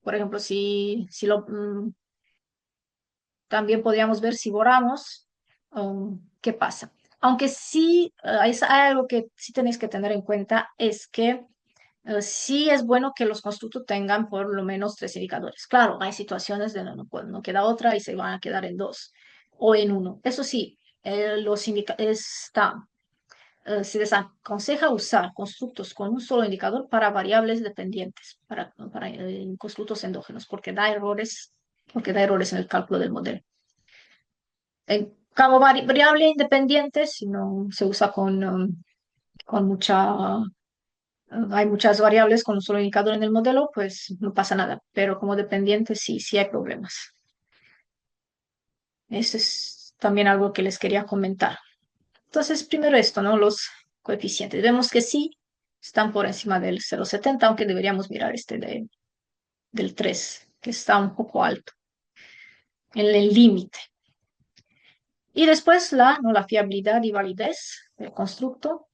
A: Por ejemplo, si lo, también podríamos ver si borramos, qué pasa. Aunque sí, hay algo que sí tenéis que tener en cuenta, es que sí es bueno que los constructos tengan por lo menos tres indicadores. Claro, hay situaciones de no queda otra y se van a quedar en dos o en uno. Eso sí, se desaconseja usar constructos con un solo indicador para variables dependientes, para constructos endógenos, porque da errores en el cálculo del modelo. Como variable independiente, si no se usa con hay muchas variables con un solo indicador en el modelo, pues no pasa nada. Pero como dependiente, sí, sí hay problemas. Eso es también algo que les quería comentar. Entonces, primero esto, ¿no? Los coeficientes. Vemos que sí están por encima del 0,70, aunque deberíamos mirar del 3, que está un poco alto, en el límite. Y después ¿no? La fiabilidad y validez del constructo,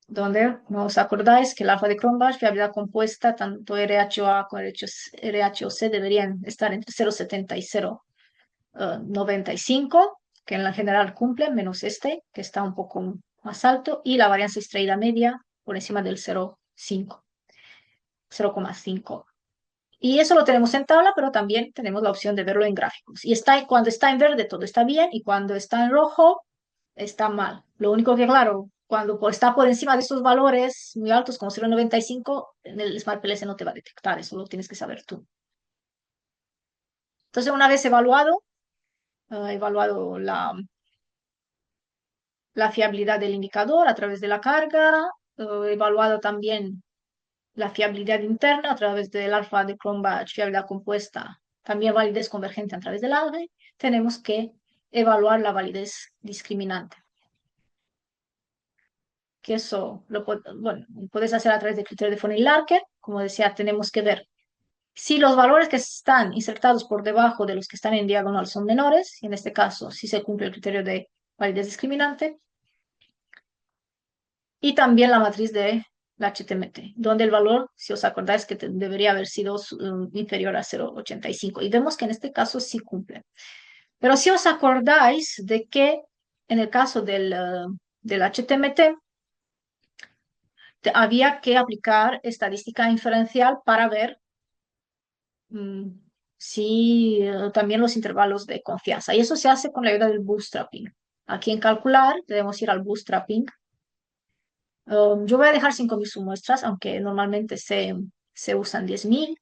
A: donde no os acordáis que el alfa de Cronbach, fiabilidad compuesta, tanto RHOA como RHOC deberían estar entre 0,70 y 0,95, que en la general cumple, menos este, que está un poco más alto, y la varianza extraída media por encima del 0,5, 0,5. Y eso lo tenemos en tabla, pero también tenemos la opción de verlo en gráficos. Y cuando está en verde todo está bien y cuando está en rojo está mal. Lo único que, claro, cuando está por encima de estos valores muy altos, como 0,95, en el Smart PLS no te va a detectar, eso lo tienes que saber tú. Entonces, una vez evaluado la fiabilidad del indicador a través de la carga, evaluado también la fiabilidad interna a través del alfa de Cronbach, fiabilidad compuesta, también validez convergente a través del ALGE, tenemos que evaluar la validez discriminante. Que eso bueno, puedes hacer a través del criterio de Fournier-Larkin. Como decía, tenemos que ver si los valores que están insertados por debajo de los que están en diagonal son menores, y en este caso, si se cumple el criterio de validez discriminante, y también la matriz de la HTMT, donde el valor, si os acordáis, que debería haber sido inferior a 0,85. Y vemos que en este caso sí cumple. Pero si os acordáis de que en el caso del HTMT, había que aplicar estadística inferencial para ver mm, si también los intervalos de confianza. Y eso se hace con la ayuda del bootstrapping. Aquí en calcular debemos ir al bootstrapping. Yo voy a dejar 5.000 submuestras, aunque normalmente se usan 10.000.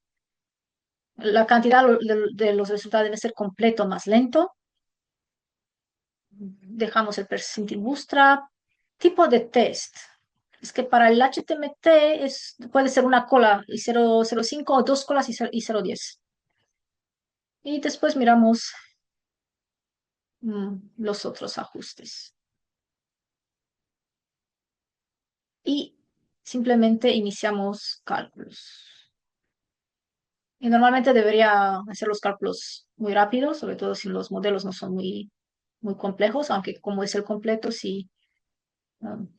A: La cantidad de los resultados debe ser completo más lento. Dejamos el percentil bootstrap. Tipo de test. Es que para el HTMT puede ser una cola y 0,05 o dos colas y 0,10. Y después miramos los otros ajustes. Y simplemente iniciamos cálculos. Y normalmente debería hacer los cálculos muy rápidos, sobre todo si los modelos no son muy complejos, aunque como es el completo, sí,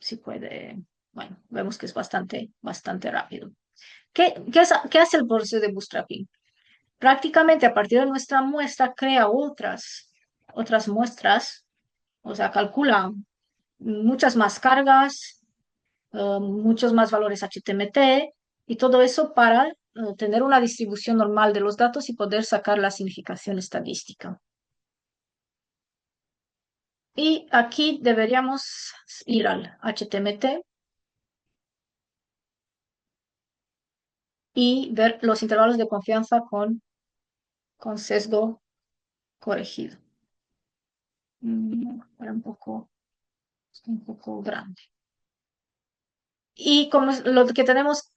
A: sí puede. Bueno, vemos que es bastante rápido. ¿Qué hace el proceso de bootstrapping? Prácticamente a partir de nuestra muestra crea otras muestras, o sea, calcula muchas más cargas, muchos más valores HTMT y todo eso para tener una distribución normal de los datos y poder sacar la significación estadística. Y aquí deberíamos ir al HTMT y ver los intervalos de confianza con sesgo corregido. Era un poco grande. Y como lo que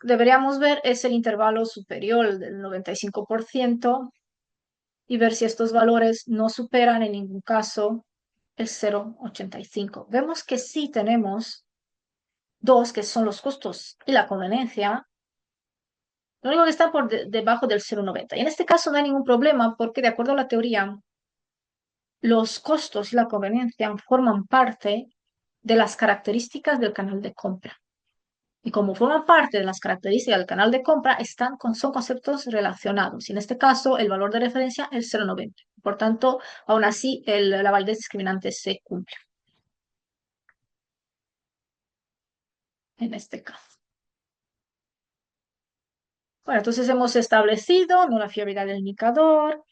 A: deberíamos ver es el intervalo superior del 95% y ver si estos valores no superan en ningún caso el 0,85. Vemos que sí tenemos dos, que son los costos y la conveniencia, lo único que está debajo del 0,90. Y en este caso no hay ningún problema porque de acuerdo a la teoría, los costos y la conveniencia forman parte de las características del canal de compra. Y como forman parte de las características del canal de compra, son conceptos relacionados. Y en este caso, el valor de referencia es 0,90. Por tanto, aún así, la validez discriminante se cumple en este caso. Bueno, entonces hemos establecido, ¿no?, la fiabilidad del indicador,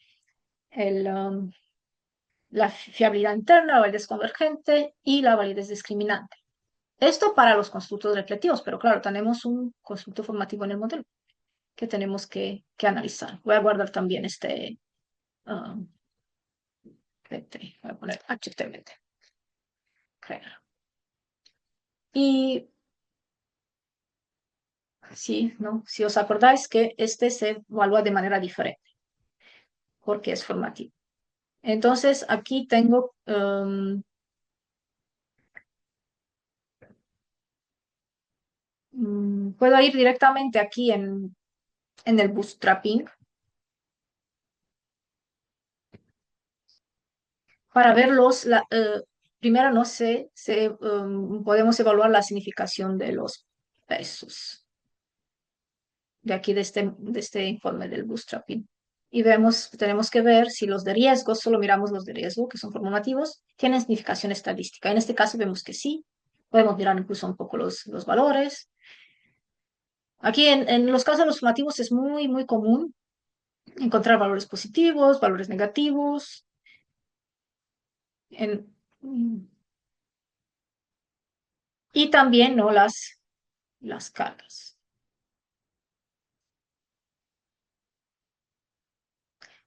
A: la fiabilidad interna, la validez convergente y la validez discriminante. Esto para los constructos reflectivos, pero claro, tenemos un constructo formativo en el modelo que tenemos que analizar. Voy a guardar también um, voy a poner HTML. Crear. Y sí, ¿no? Si os acordáis que este se evalúa de manera diferente porque es formativo. Entonces aquí tengo puedo ir directamente aquí en el bootstrapping para verlos. Primero no sé, podemos evaluar la significación de los pesos de aquí de este informe del bootstrapping. Y tenemos que ver si los de riesgo, solo miramos los de riesgo, que son formativos, tienen significación estadística. En este caso vemos que sí. Podemos mirar incluso un poco los valores. Aquí en los casos de los formativos es muy común encontrar valores positivos, valores negativos, en, y también, ¿no?, las cargas.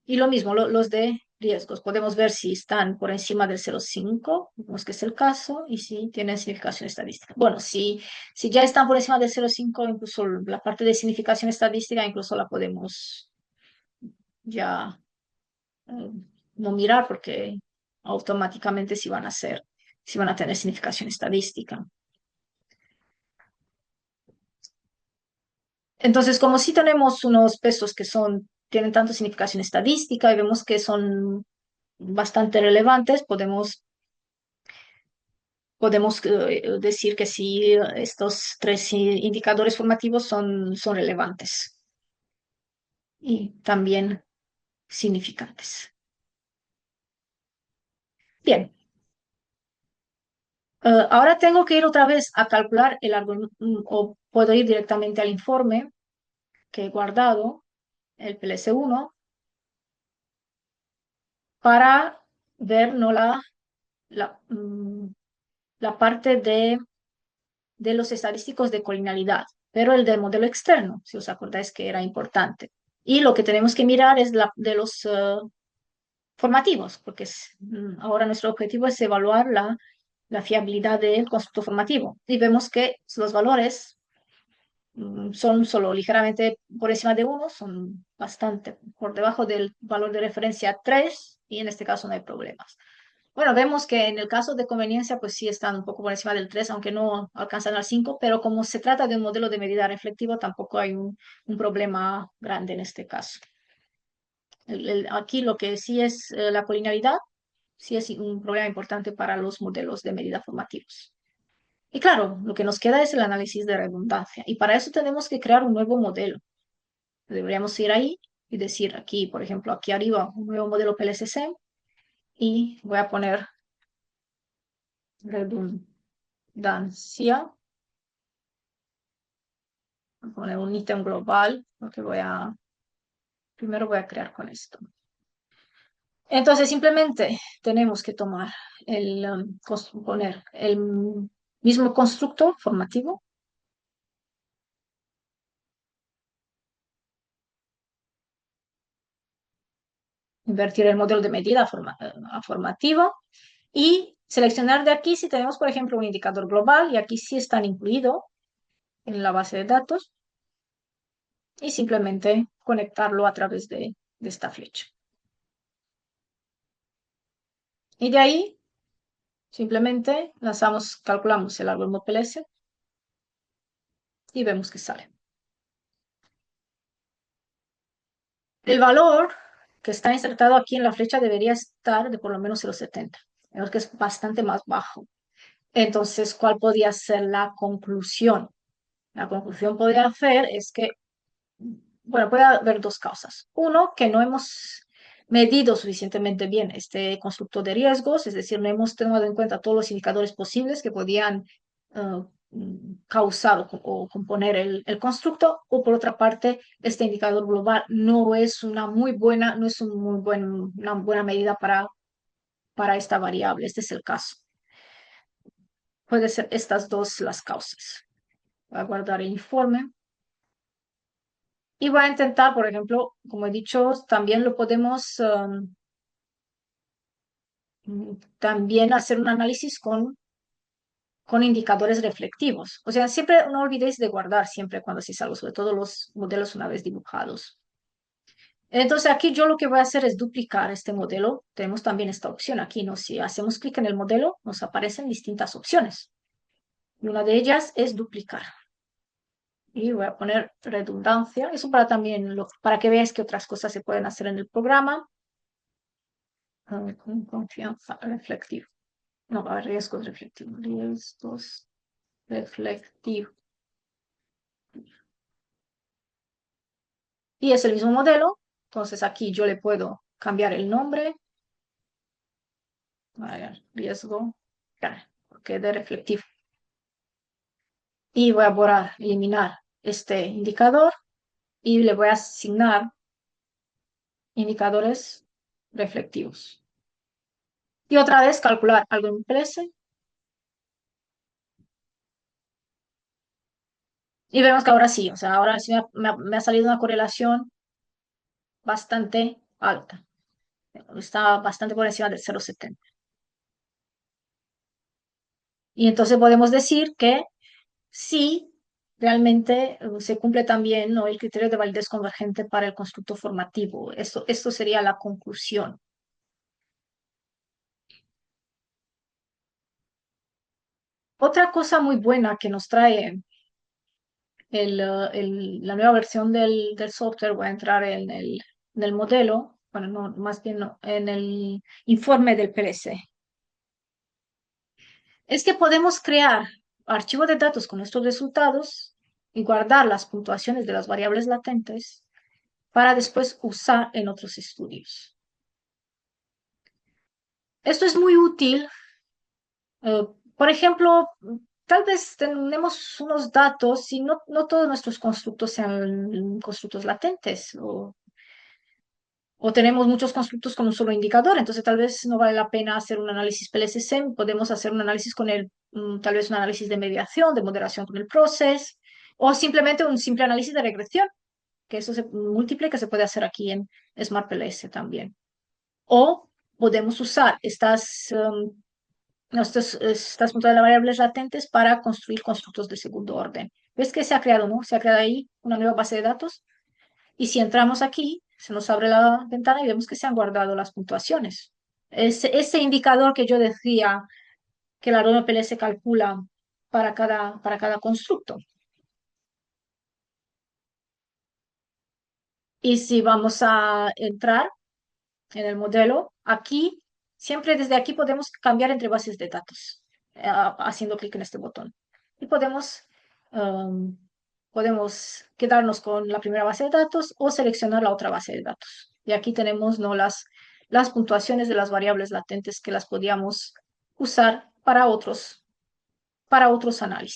A: Y lo mismo, los de riesgos. Podemos ver si están por encima del 0,5, vemos que es el caso, y si tienen significación estadística. Bueno, si ya están por encima del 0,5, incluso la parte de significación estadística, incluso la podemos ya eh, no mirar porque automáticamente si van a tener significación estadística. Entonces, como si tenemos unos pesos que tienen tanto significación estadística y vemos que son bastante relevantes, podemos decir que sí, estos tres indicadores formativos son relevantes y también significantes. Bien, ahora tengo que ir otra vez a calcular el algoritmo, o puedo ir directamente al informe que he guardado, el PLS1, para ver, ¿no?, la, mm, la parte de los estadísticos de colinealidad, pero el del modelo externo, si os acordáis que era importante. Y lo que tenemos que mirar es de los formativos, porque ahora nuestro objetivo es evaluar la fiabilidad del constructo formativo. Y vemos que los valores son solo ligeramente por encima de 1, son bastante por debajo del valor de referencia 3 y en este caso no hay problemas. Bueno, vemos que en el caso de conveniencia, pues sí están un poco por encima del 3, aunque no alcanzan al 5, pero como se trata de un modelo de medida reflectivo, tampoco hay un problema grande en este caso. Aquí lo que sí es la colinealidad, sí es un problema importante para los modelos de medida formativos. Y claro, lo que nos queda es el análisis de redundancia. Y para eso tenemos que crear un nuevo modelo. Deberíamos ir ahí y decir aquí, por ejemplo, aquí arriba, un nuevo modelo PLSC y voy a poner redundancia. Voy a poner un ítem global, porque primero voy a crear con esto. Entonces, simplemente tenemos que tomar poner el mismo constructo formativo, invertir el modelo de medida formativa y seleccionar de aquí si tenemos, por ejemplo, un indicador global y aquí sí están incluidos en la base de datos y simplemente conectarlo a través de esta flecha. Y de ahí simplemente calculamos el algoritmo PLS y vemos que sale. El valor que está insertado aquí en la flecha debería estar de por lo menos 0,70. Vemos que es bastante más bajo. Entonces, ¿cuál podría ser la conclusión? La conclusión podría ser es que, bueno, puede haber dos causas. Uno, que no hemos medido suficientemente bien este constructo de riesgos, es decir, no hemos tomado en cuenta todos los indicadores posibles que podían causar o componer el constructo, o por otra parte, este indicador global no es una muy buena, no es una buena medida para esta variable. Este es el caso. Puede ser estas dos las causas. Voy a guardar el informe. Y voy a intentar, por ejemplo, como he dicho, también lo podemos también hacer un análisis con indicadores reflectivos. O sea, siempre no olvidéis de guardar siempre cuando se salga, sobre todo los modelos una vez dibujados. Entonces aquí yo lo que voy a hacer es duplicar este modelo. Tenemos también esta opción aquí, ¿no? Si hacemos clic en el modelo, nos aparecen distintas opciones. Y una de ellas es duplicar. Y voy a poner redundancia. Eso para también, para que veáis que otras cosas se pueden hacer en el programa. Con confianza reflectiva. No, va a haber riesgos reflectivos. Riesgos reflectivos. Y es el mismo modelo. Entonces aquí yo le puedo cambiar el nombre. A ver, riesgo. Porque de reflectivo. Y voy a borrar, eliminar este indicador. Y le voy a asignar indicadores reflectivos. Y otra vez calcular algo en PS. Y vemos que ahora sí, o sea, ahora sí me ha salido una correlación bastante alta. Está bastante por encima del 0,70. Y entonces podemos decir que sí, realmente se cumple también, ¿no?, el criterio de validez convergente para el constructo formativo. Esto sería la conclusión. Otra cosa muy buena que nos trae la nueva versión del software, voy a entrar en el modelo, bueno, no, más bien no, en el informe del PLC. Es que podemos crear archivos de datos con estos resultados y guardar las puntuaciones de las variables latentes para después usar en otros estudios. Esto es muy útil. Por ejemplo, tal vez tenemos unos datos y no todos nuestros constructos sean constructos latentes o tenemos muchos constructos con un solo indicador, entonces tal vez no vale la pena hacer un análisis PLSSM, podemos hacer un análisis tal vez un análisis de mediación, de moderación con el process, o simplemente un simple análisis de regresión, que eso se múltiple que se puede hacer aquí en SmartPLS también. O podemos usar estas puntuaciones de variables latentes para construir constructos de segundo orden. ¿Ves que se ha creado, no? Se ha creado ahí una nueva base de datos. Y si entramos aquí, se nos abre la ventana y vemos que se han guardado las puntuaciones. Ese indicador que yo decía que la RMPL se calcula para cada constructo. Y si vamos a entrar en el modelo, aquí, siempre desde aquí podemos cambiar entre bases de datos, haciendo clic en este botón. Y um, podemos quedarnos con la primera base de datos o seleccionar la otra base de datos. Y aquí tenemos, ¿no?, las puntuaciones de las variables latentes que las podíamos usar para otros análisis.